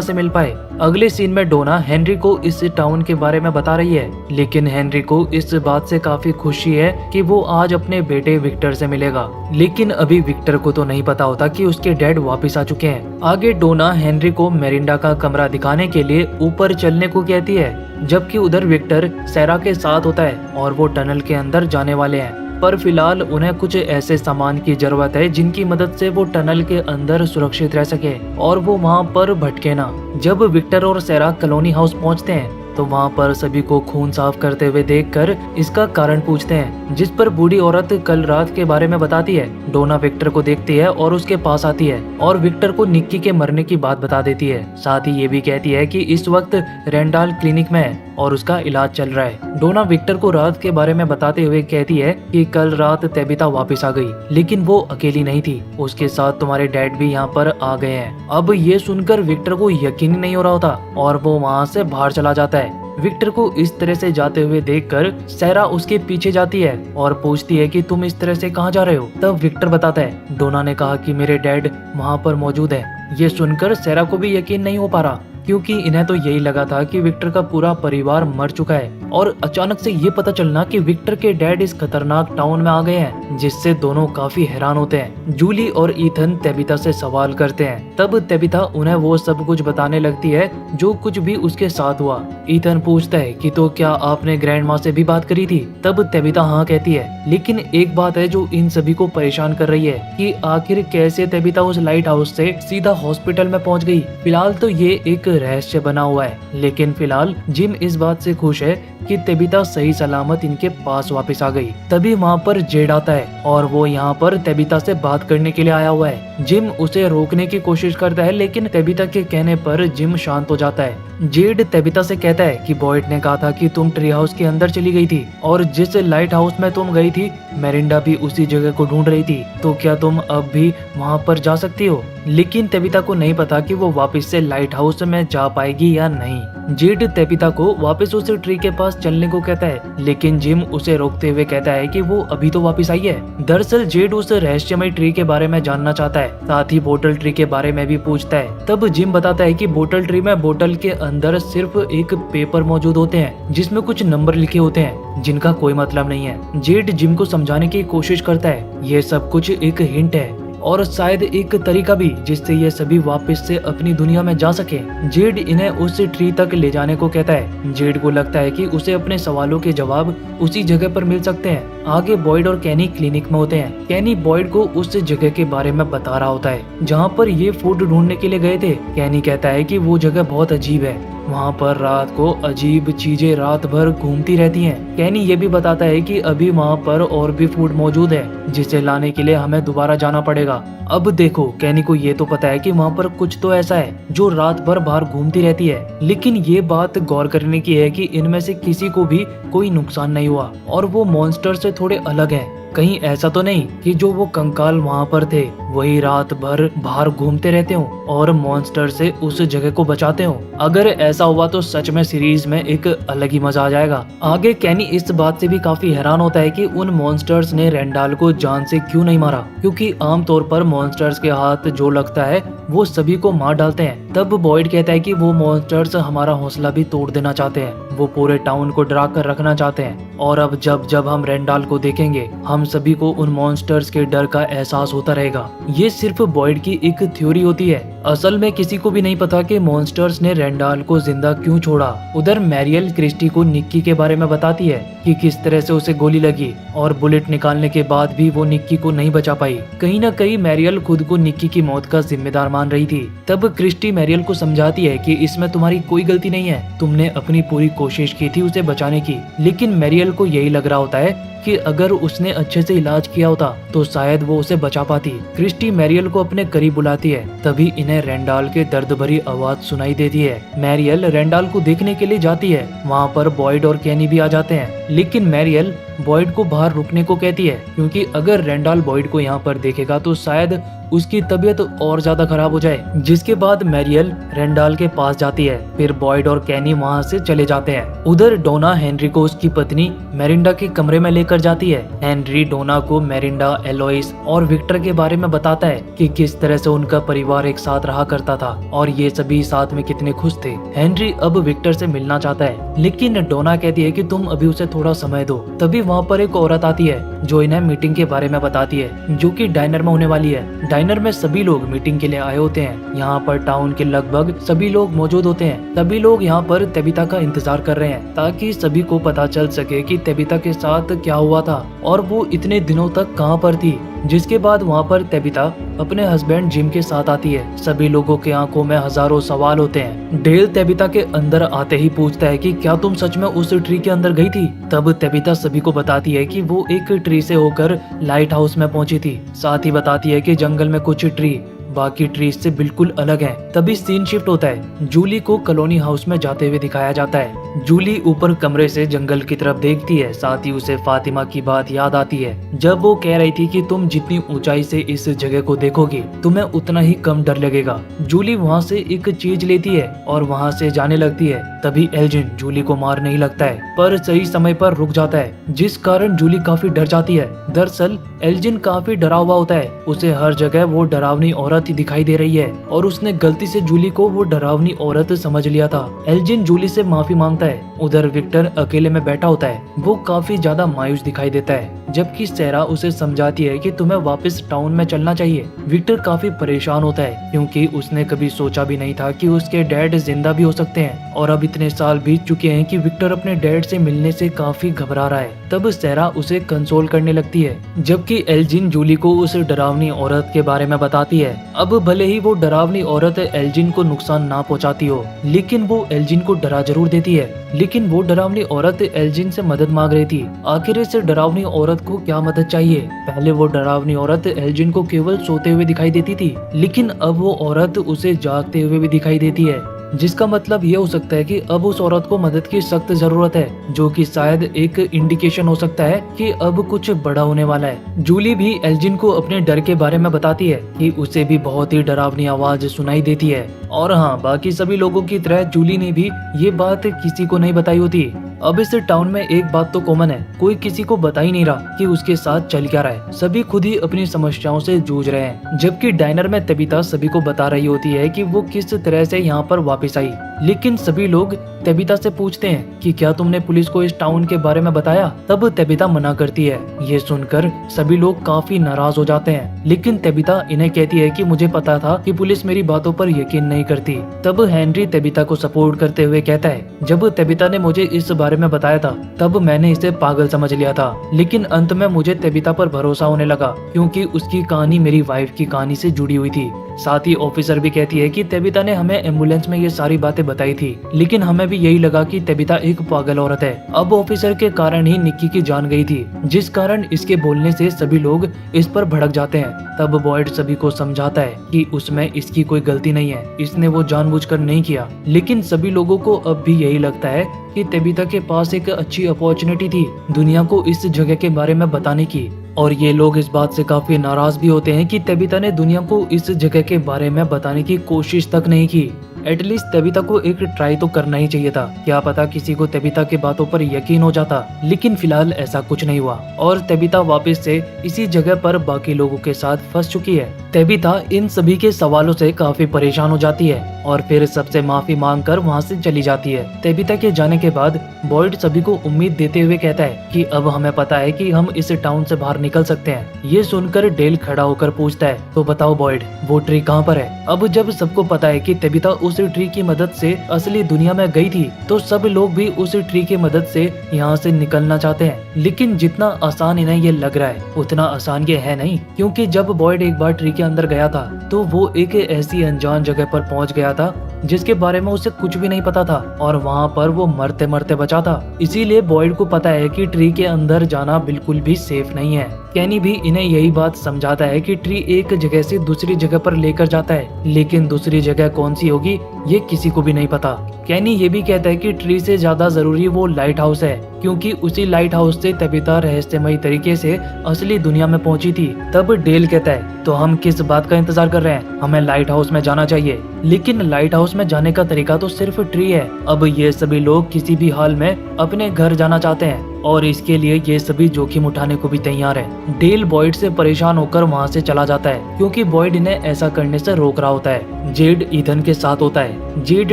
से मिल पाए। अगले सीन में डोना हेनरी को इस टाउन के बारे में बता रही है, लेकिन हेनरी को इस बात से काफी खुशी है कि वो आज अपने बेटे विक्टर से मिलेगा। लेकिन अभी विक्टर को तो नहीं पता होता कि उसके डैड वापस आ चुके हैं। आगे डोना हेनरी को मेरिंडा का कमरा दिखाने के लिए ऊपर चलने को कहती है, जबकि उधर विक्टर सैरा के साथ होता है और वो टनल के अंदर जाने वाले हैं। पर फिलहाल उन्हें कुछ ऐसे सामान की जरूरत है जिनकी मदद से वो टनल के अंदर सुरक्षित रह सके और वो वहाँ पर भटके ना। जब विक्टर और सैरा कॉलोनी हाउस पहुँचते हैं तो वहाँ पर सभी को खून साफ करते हुए देखकर इसका कारण पूछते हैं, जिस पर बूढ़ी औरत कल रात के बारे में बताती है। डोना विक्टर को देखती है और उसके पास आती है और विक्टर को निक्की के मरने की बात बता देती है। साथ ही ये भी कहती है कि इस वक्त रेंडाल क्लिनिक में है और उसका इलाज चल रहा है। डोना विक्टर को रात के बारे में बताते हुए कहती है कि कल रात तबीता वापस आ गई, लेकिन वो अकेली नहीं थी, उसके साथ तुम्हारे डैड भी यहाँ पर आ गए हैं। अब ये सुनकर विक्टर को यकीन नहीं हो रहा होता और वो वहाँ से बाहर चला जाता है। विक्टर को इस तरह से जाते हुए देखकर सैरा उसके पीछे जाती है और पूछती है कि तुम इस तरह से कहाँ जा रहे हो। तब विक्टर बताता है, डोना ने कहा कि मेरे डैड वहाँ पर मौजूद है। ये सुनकर सैरा को भी यकीन नहीं हो पा रहा, क्योंकि इन्हें तो यही लगा था कि विक्टर का पूरा परिवार मर चुका है और अचानक से ये पता चलना कि विक्टर के डैड इस खतरनाक टाउन में आ गए हैं, जिससे दोनों काफी हैरान होते हैं। जूली और ईथन तबीता से सवाल करते हैं। तब तबीता उन्हें वो सब कुछ बताने लगती है जो कुछ भी उसके साथ हुआ। ईथन पूछता है कि तो क्या आपने ग्रैंड माँ से भी बात करी थी? तब तबीता हाँ कहती है, लेकिन एक बात है जो इन सभी को परेशान कर रही है कि आखिर कैसे तबीता उस लाइट हाउस से सीधा हॉस्पिटल में पहुंच गई। फिलहाल तो ये एक रहस्य बना हुआ है, लेकिन फिलहाल जिम इस बात से खुश है कि तबीता सही सलामत इनके पास वापस आ गई। तभी वहाँ पर जेड आता है और वो यहाँ पर तबीता से बात करने के लिए आया हुआ है। जिम उसे रोकने की कोशिश करता है, लेकिन तबीता के कहने पर जिम शांत हो जाता है। जेड तबीता से कहता है कि बॉयड ने कहा था कि तुम ट्री हाउस के अंदर चली गई थी और जिस लाइट हाउस में तुम गई थी मेरिंडा भी उसी जगह को ढूंढ रही थी, तो क्या तुम अब भी वहाँ पर जा सकती हो? लेकिन तबीता को नहीं पता कि वो वापस से लाइट हाउस में जा पाएगी या नहीं। जेड तबीता को वापस उस ट्री के पास चलने को कहता है, लेकिन जिम उसे रोकते हुए कहता है कि वो अभी तो वापस आई है। दरअसल जेड उस रहस्यमय ट्री के बारे में जानना चाहता है, साथ ही बोतल ट्री के बारे में भी पूछता है। तब जिम बताता है कि बोतल ट्री में बोतल के अंदर सिर्फ एक पेपर मौजूद होते हैं जिसमें कुछ नंबर लिखे होते हैं जिनका कोई मतलब नहीं है। जेड जिम को समझाने की कोशिश करता है ये सब कुछ एक हिंट है और शायद एक तरीका भी जिससे ये सभी वापस से अपनी दुनिया में जा सके। जेड इन्हें उस ट्री तक ले जाने को कहता है। जेड को लगता है कि उसे अपने सवालों के जवाब उसी जगह पर मिल सकते हैं। आगे बॉयड और कैनी क्लिनिक में होते हैं। कैनी बॉयड को उस जगह के बारे में बता रहा होता है जहाँ पर ये फूड ढूंढने के लिए गए थे। कैनी कहता है कि वो जगह बहुत अजीब है, वहाँ पर रात को अजीब चीजें रात भर घूमती रहती हैं। कैनी ये भी बताता है कि अभी वहाँ पर और भी फूड मौजूद है जिसे लाने के लिए हमें दोबारा जाना पड़ेगा। अब देखो, कैनी को ये तो पता है कि वहाँ पर कुछ तो ऐसा है जो रात भर बाहर घूमती रहती है, लेकिन ये बात गौर करने की है कि इनमें से किसी को भी कोई नुकसान नहीं हुआ और वो मॉन्स्टर से थोड़े अलग है। कहीं ऐसा तो नहीं कि जो वो कंकाल वहाँ पर थे वही रात भर बाहर घूमते रहते हो और मॉन्स्टर से उस जगह को बचाते हो। अगर ऐसा हुआ तो सच में सीरीज में एक अलग ही मजा आ जाएगा। आगे कैनी इस बात से भी काफी हैरान होता है कि उन मॉन्स्टर्स ने रेंडाल को जान से क्यों नहीं मारा, क्योंकि आमतौर पर मॉन्स्टर्स के हाथ जो लगता है वो सभी को मार डालते हैं। तब बॉयड कहता है कि वो मॉन्स्टर्स हमारा हौसला भी तोड़ देना चाहते हैं, वो पूरे टाउन को डरा कर रखना चाहते हैं। और अब जब जब हम रेंडाल को देखेंगे हम सभी को उन मॉन्स्टर्स के डर का एहसास होता रहेगा। ये सिर्फ बॉयड की एक थ्योरी होती है, असल में किसी को भी नहीं पता कि मॉन्स्टर्स ने रेंडाल को जिंदा क्यों छोड़ा। उधर मैरियल क्रिस्टी को निक्की के बारे में बताती है कि किस तरह से उसे गोली लगी और बुलेट निकालने के बाद भी वो निक्की को नहीं बचा पाई। कहीं न कहीं मैरियल खुद को निक्की की मौत का जिम्मेदार मान रही थी। तब क्रिस्टी मैरियल को समझाती है कि इसमें तुम्हारी कोई गलती नहीं है, तुमने अपनी पूरी कोशिश की थी उसे बचाने की। लेकिन मैरियल को यही लग रहा होता है कि अगर उसने अच्छे से इलाज किया होता तो शायद वो उसे बचा पाती। क्रिस्टी मैरियल को अपने करीब बुलाती है, तभी इन्हें रेंडाल के दर्द भरी आवाज सुनाई देती है। मैरियल रेंडाल को देखने के लिए जाती है, वहाँ पर बॉयड और कैनी भी आ जाते हैं। लेकिन मैरियल बॉयड को बाहर रुकने को कहती है, क्योंकि अगर रेंडाल बॉयड को यहाँ पर देखेगा तो शायद उसकी तबीयत और ज्यादा खराब हो जाए। जिसके बाद मैरियल रेंडाल के पास जाती है, फिर बॉयड और कैनी वहाँ से चले जाते हैं। उधर डोना हेनरी को उसकी पत्नी मेरिंडा के कमरे में लेकर जाती है। हेनरी डोना को मेरिंडा, एलोइस और विक्टर के बारे में बताता है कि किस तरह से उनका परिवार एक साथ रहा करता था और ये सभी साथ में कितने खुश थे। हेनरी अब विक्टर से मिलना चाहता है, लेकिन डोना कहती है कि तुम अभी उसे थोड़ा समय दो। तभी वहाँ पर एक औरत आती है जो इन्हें मीटिंग के बारे में बताती है, जो कि डाइनर में होने वाली है। डाइनर में सभी लोग मीटिंग के लिए आए होते हैं। यहाँ पर टाउन के लगभग सभी लोग मौजूद होते हैं। सभी लोग यहाँ पर तेबिता का इंतजार कर रहे हैं ताकि सभी को पता चल सके कि तेबिता के साथ क्या हुआ था और वो इतने दिनों तक कहाँ पर थी। जिसके बाद वहाँ पर तेबिता अपने हस्बैंड जिम के साथ आती है। सभी लोगों के आंखों में हजारों सवाल होते हैं। डेल तेबिता के अंदर आते ही पूछता है कि क्या तुम सच में उस ट्री के अंदर गई थी? तब तेबिता सभी को बताती है कि वो एक ट्री से होकर लाइट हाउस में पहुंची थी। साथ ही बताती है कि जंगल में कुछ ट्री बाकी ट्रीज से बिल्कुल अलग है। तभी सीन शिफ्ट होता है, जूली को कॉलोनी हाउस में जाते हुए दिखाया जाता है। जूली ऊपर कमरे से जंगल की तरफ देखती है, साथ ही उसे फातिमा की बात याद आती है जब वो कह रही थी कि तुम जितनी ऊंचाई से इस जगह को देखोगी तुम्हें उतना ही कम डर लगेगा। जूली वहाँ से एक चीज लेती है और वहाँ से जाने लगती है। तभी एल्जिन जूली को मार नहीं लगता है पर सही समय पर रुक जाता है, जिस कारण जूली काफी डर जाती है। दरअसल एल्जिन काफी डरा हुआ होता है, उसे हर जगह वो डरावनी औरत ही दिखाई दे रही है और उसने गलती से जूली को वो डरावनी औरत समझ लिया था। एल्जिन जूली से माफी मांगता है। उधर विक्टर अकेले में बैठा होता है, वो काफी ज्यादा मायूस दिखाई देता है, जबकि सेरा उसे समझाती है कि तुम्हें वापस टाउन में चलना चाहिए। विक्टर काफी परेशान होता है क्योंकि उसने कभी सोचा भी नहीं था कि उसके डैड जिंदा भी हो सकते हैं और अब इतने साल बीत चुके हैं कि विक्टर अपने डैड से मिलने से काफी घबरा रहा है। तब सेरा उसे कंसोल करने लगती है, जबकि एल्जिन जूली को उस डरावनी औरत के बारे में बताती है। अब भले ही वो डरावनी औरत एल्जिन को नुकसान ना पहुंचाती हो, लेकिन वो एल्जिन को डरा जरूर देती है। लेकिन वो डरावनी औरत एल्जिन से मदद मांग रही थी। आखिर इस डरावनी औरत को क्या मदद चाहिए? पहले वो डरावनी औरत एल्जिन को केवल सोते हुए दिखाई देती थी, लेकिन अब वो औरत उसे जागते हुए भी दिखाई देती है, जिसका मतलब ये हो सकता है कि अब उस औरत को मदद की सख्त जरूरत है, जो कि शायद एक इंडिकेशन हो सकता है कि अब कुछ बड़ा होने वाला है। जूली भी एल्जिन को अपने डर के बारे में बताती है कि उसे भी बहुत ही डरावनी आवाज सुनाई देती है। और हाँ, बाकी सभी लोगों की तरह जूली ने भी ये बात किसी को नहीं बताई होती। अब इस टाउन में एक बात तो कॉमन है, कोई किसी को बता ही नहीं रहा कि उसके साथ चल क्या रहा है। सभी खुद ही अपनी समस्याओं से जूझ रहे हैं, जबकि डाइनर में तेबिता सभी को बता रही होती है कि वो किस तरह से यहाँ पर वापस आई। लेकिन सभी लोग तेबिता से पूछते हैं कि क्या तुमने पुलिस को इस टाउन के बारे में बताया? तब तेबिता मना करती है। ये सुनकर सभी लोग काफी नाराज हो जाते हैं, लेकिन तेबिता इन्हें कहती है कि मुझे पता था कि पुलिस मेरी बातों पर यकीन नहीं करती। तब हेनरी तेबिता को सपोर्ट करते हुए कहता है, जब तेबिता ने मुझे इस बारे में बताया था तब मैंने इसे पागल समझ लिया था, लेकिन अंत में मुझे तेबिता पर भरोसा होने लगा क्योंकि उसकी कहानी मेरी वाइफ की कहानी से जुड़ी हुई थी। साथ ही ऑफिसर भी कहती है कि तेबिता ने हमें एम्बुलेंस में ये सारी बातें बताई थी, लेकिन हमें भी यही लगा कि तेबिता एक पागल औरत है। अब ऑफिसर के कारण ही निक्की की जान गई थी, जिस कारण इसके बोलने से सभी लोग इस पर भड़क जाते हैं। तब बॉयड सभी को समझाता है कि उसमें इसकी कोई गलती नहीं है, इसने वो जानबूझकर नहीं किया। लेकिन सभी लोगों को अब भी यही लगता है कि तेबिता के पास एक अच्छी अपॉर्चुनिटी थी दुनिया को इस जगह के बारे में बताने की, और ये लोग इस बात से काफी नाराज भी होते हैं कि तेबिता ने दुनिया को इस जगह के बारे में बताने की कोशिश तक नहीं की। एटलीस्ट तेबिता को एक ट्राई तो करना ही चाहिए था, क्या पता किसी को तेबिता की बातों पर यकीन हो जाता। लेकिन फिलहाल ऐसा कुछ नहीं हुआ और तेबिता वापस से इसी जगह पर बाकी लोगों के साथ फंस चुकी है। तेबिता इन सभी के सवालों से काफी परेशान हो जाती है और फिर सबसे माफी मांग कर वहाँ से चली जाती है। तेबिता के जाने के बाद बॉयड सभी को उम्मीद देते हुए कहता है कि अब हमें पता है कि हम इस टाउन से बाहर निकल सकते हैं। ये सुनकर डेल खड़ा होकर पूछता है, तो बताओ बॉयड, वो ट्री कहाँ पर है? अब जब सबको पता है कि तेबिता उस ट्री की मदद से असली दुनिया में गई थी, तो सब लोग भी उस ट्री की मदद से यहाँ से निकलना चाहते हैं। लेकिन जितना आसान इन्हें ये लग रहा है उतना आसान ये है नहीं, क्योंकि जब बॉयड एक बार ट्री के अंदर गया था तो वो एक ऐसी अनजान जगह पर पहुंच गया था जिसके बारे में उसे कुछ भी नहीं पता था और वहाँ पर वो मरते मरते बचा था। इसीलिए बॉयड को पता है कि ट्री के अंदर जाना बिल्कुल भी सेफ नहीं है। कैनी भी इन्हें यही बात समझाता है कि ट्री एक जगह से दूसरी जगह पर लेकर जाता है, लेकिन दूसरी जगह कौन सी होगी ये किसी को भी नहीं पता। कैनी ये भी कहता है कि ट्री से ज्यादा जरूरी वो लाइट हाउस है, क्योंकि उसी लाइट हाउस से तेबिता रहस्यमयी तरीके से असली दुनिया में पहुंची थी। तब डेल कहता है, तो हम किस बात का इंतजार कर रहे हैं, हमें लाइट हाउस में जाना चाहिए। लेकिन लाइट हाउस में जाने का तरीका तो सिर्फ ट्री है। अब ये सभी लोग किसी भी हाल में अपने घर जाना चाहते हैं और इसके लिए ये सभी जोखिम उठाने को भी तैयार है। डेल बॉयड से परेशान होकर वहाँ से चला जाता है, क्योंकि बॉयड इन्हें ऐसा करने से रोक रहा होता है। जेड ईथन के साथ होता है। जेड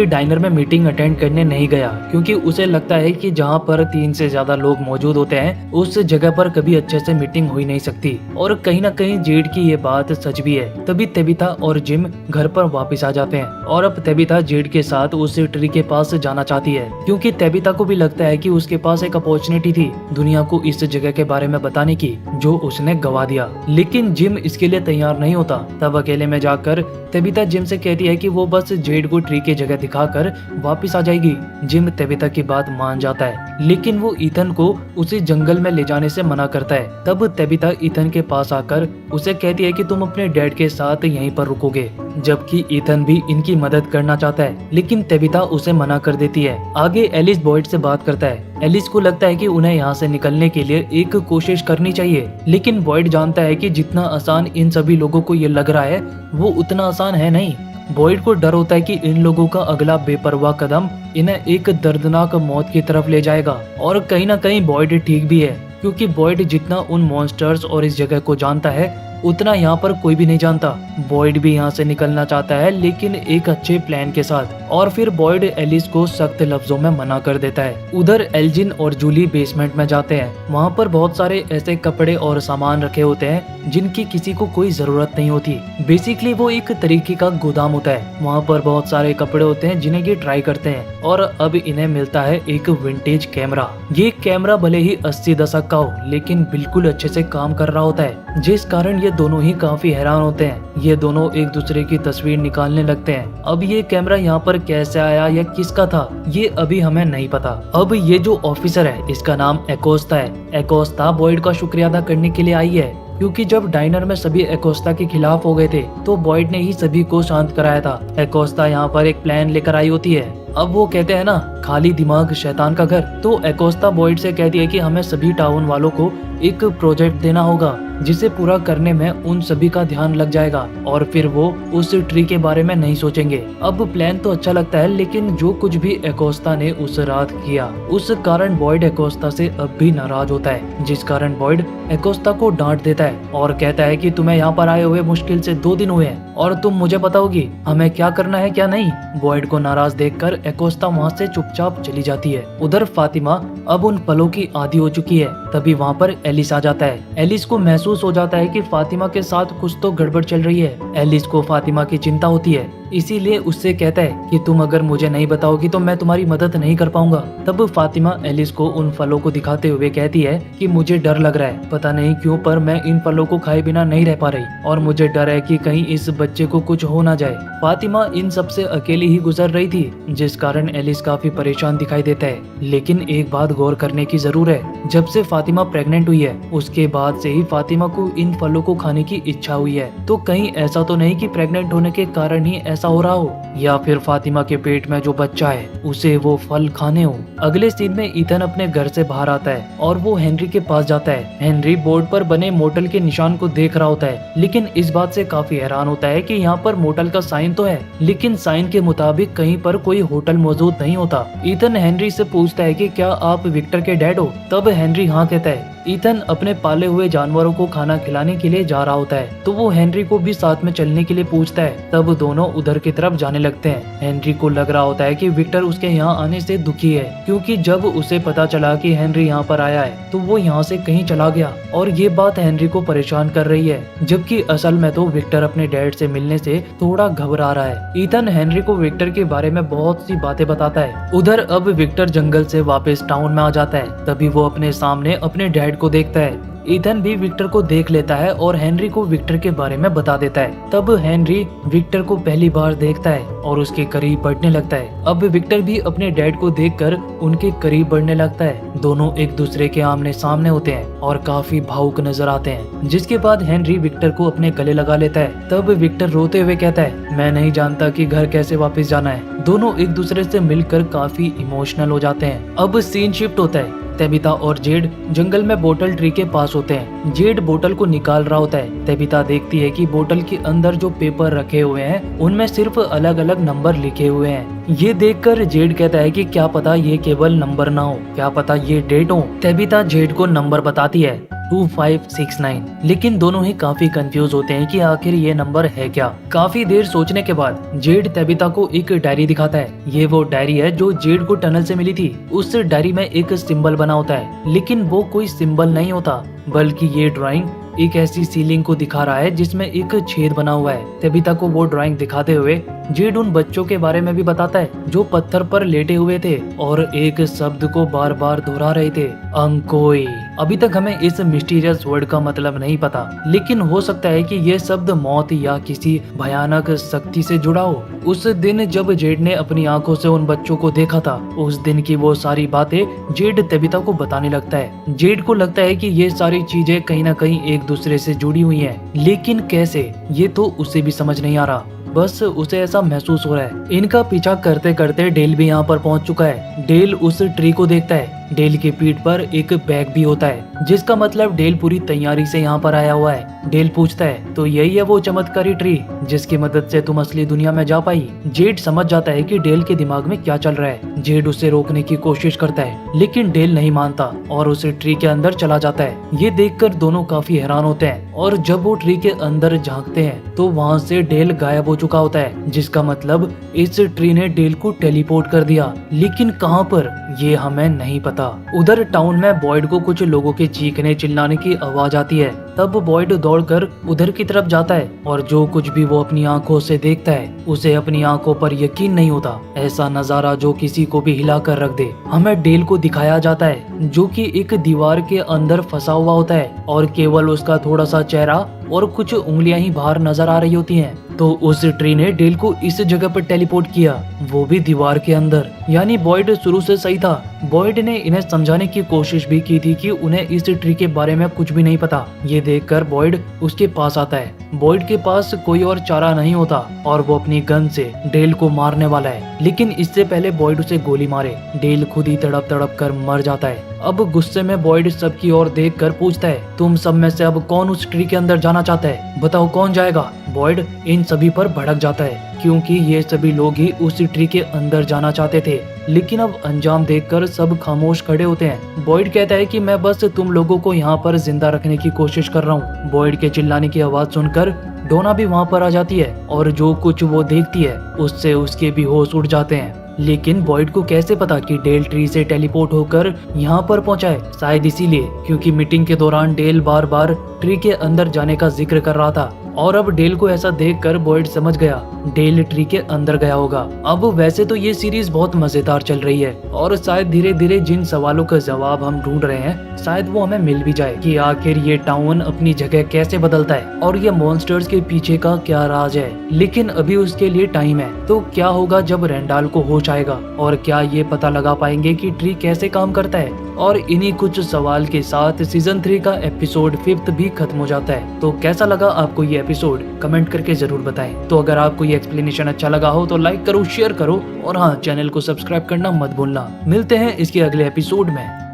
डाइनर में मीटिंग अटेंड करने नहीं गया, क्योंकि उसे लगता है कि जहाँ पर 3 से ज्यादा लोग मौजूद होते हैं उस जगह पर कभी अच्छे से मीटिंग हो ही नहीं सकती। और कहीं न कहीं जेड की ये बात सच भी है। तभी तेबिता और जिम घर पर वापस आ जाते हैं और अब तेबिता जेड के साथ उस ट्री के पास जाना चाहती है, क्योंकि तेबिता को भी लगता है कि उसके पास एक अपॉर्चुनिटी थी दुनिया को इस जगह के बारे में बताने की, जो उसने गवा दिया। लेकिन जिम इसके लिए तैयार नहीं होता। तब अकेले में जाकर तेबिता जिम से कहती है कि वो बस जेड को ट्री की जगह दिखाकर वापस आ जाएगी। जिम तेबिता की बात मान जाता है, लेकिन वो ईथन को उसी जंगल में ले जाने से मना करता है। तब तेबिता ईथन के पास आकर उसे कहती है कि तुम अपने डैड के साथ यहीं पर रुकोगे, जबकि ईथन भी इनकी मदद करना चाहता है, लेकिन तेबिता उसे मना कर देती है। आगे एलिस बॉयड से बात करता है। एलिस को लगता है कि उन्हें यहाँ से निकलने के लिए एक कोशिश करनी चाहिए, लेकिन बॉयड जानता है कि जितना आसान इन सभी लोगों को ये लग रहा है वो उतना आसान है नहीं। बॉयड को डर होता है कि इन लोगों का अगला बेपरवाह कदम इन्हें एक दर्दनाक मौत की तरफ ले जाएगा। और कहीं न कहीं बॉयड ठीक भी है, क्योंकि बॉयड जितना उन मॉन्स्टर्स और इस जगह को जानता है उतना यहाँ पर कोई भी नहीं जानता। बॉयड भी यहाँ से निकलना चाहता है, लेकिन एक अच्छे प्लान के साथ। और फिर बॉयड एलिस को सख्त लफ्जों में मना कर देता है। उधर एल्जिन और जूली बेसमेंट में जाते हैं। वहाँ पर बहुत सारे ऐसे कपड़े और सामान रखे होते हैं जिनकी किसी को कोई जरूरत नहीं होती। बेसिकली वो एक तरीके का गोदाम होता है। वहाँ पर बहुत सारे कपड़े होते हैं जिन्हें ये ट्राई करते हैं और अब इन्हें मिलता है एक विंटेज कैमरा। ये कैमरा भले ही 80 दशक का हो, लेकिन बिल्कुल अच्छे से काम कर रहा होता है, जिस कारण ये दोनों ही काफी हैरान होते हैं। ये दोनों एक दूसरे की तस्वीर निकालने लगते हैं। अब ये कैमरा यहाँ पर कैसे आया या किसका था ये अभी हमें नहीं पता। अब ये जो ऑफिसर है इसका नाम एकोस्ता है। एकोस्ता बॉयड का शुक्रिया अदा करने के लिए आई है, क्योंकि जब डाइनर में सभी एकोस्ता के खिलाफ हो गए थे तो बॉयड ने ही सभी को शांत कराया था। एकोस्ता यहाँ पर एक प्लान लेकर आई होती है। अब वो कहते हैं ना, खाली दिमाग शैतान का घर। तो एकोस्ता बॉयड से कहती है कि हमें सभी टाउन वालों को एक प्रोजेक्ट देना होगा जिसे पूरा करने में उन सभी का ध्यान लग जाएगा और फिर वो उस ट्री के बारे में नहीं सोचेंगे। अब प्लान तो अच्छा लगता है, लेकिन जो कुछ भी एकोस्ता ने उस रात किया उस कारण बॉयड एकोस्ता से अब भी नाराज होता है, जिस कारण बॉयड एकोस्ता को डांट देता है और कहता है कि तुम्हें यहाँ पर आए हुए मुश्किल से 2 दिन हुए हैं और तुम मुझे बताओगी हमें क्या करना है क्या नहीं। बॉयड को नाराज देखकर एकोस्ता वहाँ से चुपचाप चली जाती है। उधर फातिमा अब उन पलों की आदी हो चुकी है। तभी वहाँ पर एलिस आ जाता है। एलिस को महसूस हो जाता है कि फातिमा के साथ कुछ तो गड़बड़ चल रही है। एलिस को फातिमा की चिंता होती है, इसीलिए उससे कहता है कि तुम अगर मुझे नहीं बताओगी तो मैं तुम्हारी मदद नहीं कर पाऊंगा। तब फातिमा एलिस को उन फलों को दिखाते हुए कहती है कि मुझे डर लग रहा है, पता नहीं क्यों पर मैं इन फलों को खाए बिना नहीं रह पा रही और मुझे डर है कि कहीं इस बच्चे को कुछ हो ना जाए। फातिमा इन सब से अकेली ही गुजर रही थी, जिस कारण एलिस काफी परेशान दिखाई देता है। लेकिन एक बात गौर करने की जरूर है, जब से फातिमा प्रेग्नेंट हुई है उसके बाद से ही फातिमा को इन फलों को खाने की इच्छा हुई है। तो कहीं ऐसा तो नहीं कि प्रेग्नेंट होने के कारण ही ऐसा हो रहा हो, या फिर फातिमा के पेट में जो बच्चा है उसे वो फल खाने हो। अगले सीन में ईथन अपने घर से बाहर आता है और वो हेनरी के पास जाता है। हेनरी बोर्ड पर बने मोटल के निशान को देख रहा होता है, लेकिन इस बात से काफी हैरान होता है कि यहाँ पर मोटल का साइन तो है, लेकिन साइन के मुताबिक कहीं पर कोई होटल मौजूद नहीं होता। ईथन हेनरी से पूछता है कि क्या आप विक्टर के डैड हो? तब हेनरी हाँ कहता है। ईथन अपने पाले हुए जानवरों को खाना खिलाने के लिए जा रहा होता है, तो वो हेनरी को भी साथ में चलने के लिए पूछता है। तब दोनों उधर की तरफ जाने लगते हैं। हेनरी को लग रहा होता है कि विक्टर उसके यहाँ आने से दुखी है, क्योंकि जब उसे पता चला कि हेनरी यहाँ पर आया है तो वो यहाँ से कहीं चला गया, और ये बात हेनरी को परेशान कर रही है, जबकि असल में तो विक्टर अपने डैड से मिलने से थोड़ा घबरा रहा है। ईथन हेनरी को विक्टर के बारे में बहुत सी बातें बताता है। उधर अब विक्टर जंगल से वापस टाउन में आ जाता है। तभी वो अपने सामने अपने डैड को देखता है। ईथन भी विक्टर को देख लेता है और हेनरी को विक्टर के बारे में बता देता है। तब हेनरी विक्टर को पहली बार देखता है और उसके करीब बढ़ने लगता है। अब विक्टर भी अपने डैड को देखकर उनके करीब बढ़ने लगता है। दोनों एक दूसरे के आमने सामने होते हैं और काफी भावुक नजर आते हैं, जिसके बाद हेनरी विक्टर को अपने गले लगा लेता है। तब विक्टर रोते हुए कहता है, मैं नहीं जानता कि घर कैसे वापस जाना है। दोनों एक दूसरे से मिलकर काफी इमोशनल हो जाते हैं। अब सीन शिफ्ट होता है। तेबिता और जेड जंगल में बोतल ट्री के पास होते हैं। जेड बोतल को निकाल रहा होता है। तेबिता देखती है कि बोतल के अंदर जो पेपर रखे हुए हैं उनमें सिर्फ अलग अलग नंबर लिखे हुए हैं। ये देखकर जेड कहता है कि क्या पता ये केवल नंबर ना हो, क्या पता ये डेट हो। तेबिता जेड को नंबर बताती है 2569, लेकिन दोनों ही काफी कंफ्यूज होते हैं कि आखिर ये नंबर है क्या। काफी देर सोचने के बाद जेड तेबिता को एक डायरी दिखाता है। ये वो डायरी है जो जेड को टनल से मिली थी। उस डायरी में एक सिंबल बना होता है, लेकिन वो कोई सिंबल नहीं होता, बल्कि ये ड्राइंग एक ऐसी सीलिंग को दिखा रहा है जिसमें एक छेद बना हुआ है। तेबिता को वो ड्राइंग दिखाते हुए जेड उन बच्चों के बारे में भी बताता है जो पत्थर पर लेटे हुए थे और एक शब्द को बार बार दोहरा रहे थे, अंकोई। अभी तक हमें इस मिस्टीरियस वर्ड का मतलब नहीं पता, लेकिन हो सकता है कि ये शब्द मौत या किसी भयानक शक्ति से जुड़ा हो। उस दिन जब जेड ने अपनी आंखों से उन बच्चों को देखा था, उस दिन की वो सारी बातें जेड तेबिता को बताने लगता है। जेड को लगता है कि ये सारी चीजें कहीं ना कहीं एक दूसरे से जुड़ी हुई हैं, लेकिन कैसे, ये तो उसे भी समझ नहीं आ रहा। बस उसे ऐसा महसूस हो रहा है। इनका पीछा करते करते डेल भी यहाँ पर पहुँच चुका है। डेल उस ट्री को देखता है। डेल की पीठ पर एक बैग भी होता है, जिसका मतलब डेल पूरी तैयारी से यहाँ पर आया हुआ है। डेल पूछता है, तो यही है वो चमत्कारी ट्री जिसकी मदद से तुम असली दुनिया में जा पाई? जेड समझ जाता है कि डेल के दिमाग में क्या चल रहा है। जेड उसे रोकने की कोशिश करता है, लेकिन डेल नहीं मानता और उसे ट्री के अंदर चला जाता है। ये देखकर दोनों काफी हैरान होते हैं, और जब वो ट्री के अंदर झांकते हैं तो वहाँ से डेल गायब हो चुका होता है, जिसका मतलब इस ट्री ने डेल को टेलीपोर्ट कर दिया। लेकिन कहाँ पर, ये हमें नहीं पता। उधर टाउन में बॉयड को कुछ लोगों के चीखने चिल्लाने की आवाज आती है। तब बॉयड दौड़कर उधर की तरफ जाता है, और जो कुछ भी वो अपनी आंखों से देखता है उसे अपनी आंखों पर यकीन नहीं होता। ऐसा नजारा जो किसी को भी हिला कर रख दे। हमें डेल को दिखाया जाता है जो कि एक दीवार के अंदर फंसा हुआ होता है, और केवल उसका थोड़ा सा चेहरा और कुछ उंगलियां ही बाहर नजर आ रही होती हैं। तो उस ट्री ने डेल को इस जगह पर टेलीपोर्ट किया, वो भी दीवार के अंदर। यानी बॉयड शुरू से सही था। बॉयड ने इन्हें समझाने की कोशिश भी की थी कि उन्हें इस ट्री के बारे में कुछ भी नहीं पता। ये देखकर बॉयड उसके पास आता है। बॉयड के पास कोई और चारा नहीं होता और वो अपनी गन से डेल को मारने वाला है, लेकिन इससे पहले बॉयड उसे गोली मारे डेल खुद ही तड़प तड़प कर मर जाता है। अब गुस्से में बॉयड सबकी ओर देखकर पूछता है, तुम सब में से अब कौन उस ट्री के अंदर जाना चाहता है? बताओ कौन जाएगा? बॉयड इन सभी पर भड़क जाता है, क्योंकि ये सभी लोग ही उस ट्री के अंदर जाना चाहते थे। लेकिन अब अंजाम देखकर सब खामोश खड़े होते हैं। बॉयड कहता है कि मैं बस तुम लोगों को यहाँ पर जिंदा रखने की कोशिश कर रहा हूँ। बॉयड के चिल्लाने की आवाज सुनकर डोना भी वहाँ पर आ जाती है, और जो कुछ वो देखती है उससे उसके भी होश उड़ जाते हैं। लेकिन बॉयड को कैसे पता कि डेल ट्री से टेलीपोर्ट होकर यहाँ पर पहुँचा है? शायद इसीलिए क्योंकि मीटिंग के दौरान डेल बार बार ट्री के अंदर जाने का जिक्र कर रहा था, और अब डेल को ऐसा देखकर बॉयड समझ गया डेल ट्री के अंदर गया होगा। अब वैसे तो ये सीरीज बहुत मजेदार चल रही है, और शायद धीरे धीरे जिन सवालों का जवाब हम ढूंढ रहे हैं शायद वो हमें मिल भी जाए कि आखिर ये टाउन अपनी जगह कैसे बदलता है और ये मॉन्स्टर्स के पीछे का क्या राज है। लेकिन अभी उसके लिए टाइम है। तो क्या होगा जब रेंडाल को होश आएगा, और क्या ये पता लगा पाएंगे कि ट्री कैसे काम करता है? और इन्हीं कुछ सवाल के साथ सीजन 3 का एपिसोड 5 भी खत्म हो जाता है। तो कैसा लगा आपको ये एपिसोड कमेंट करके जरूर बताएं। तो अगर आपको ये एक्सप्लेनेशन अच्छा लगा हो तो लाइक करो, शेयर करो और हाँ, चैनल को सब्सक्राइब करना मत भूलना। मिलते हैं इसके अगले एपिसोड में।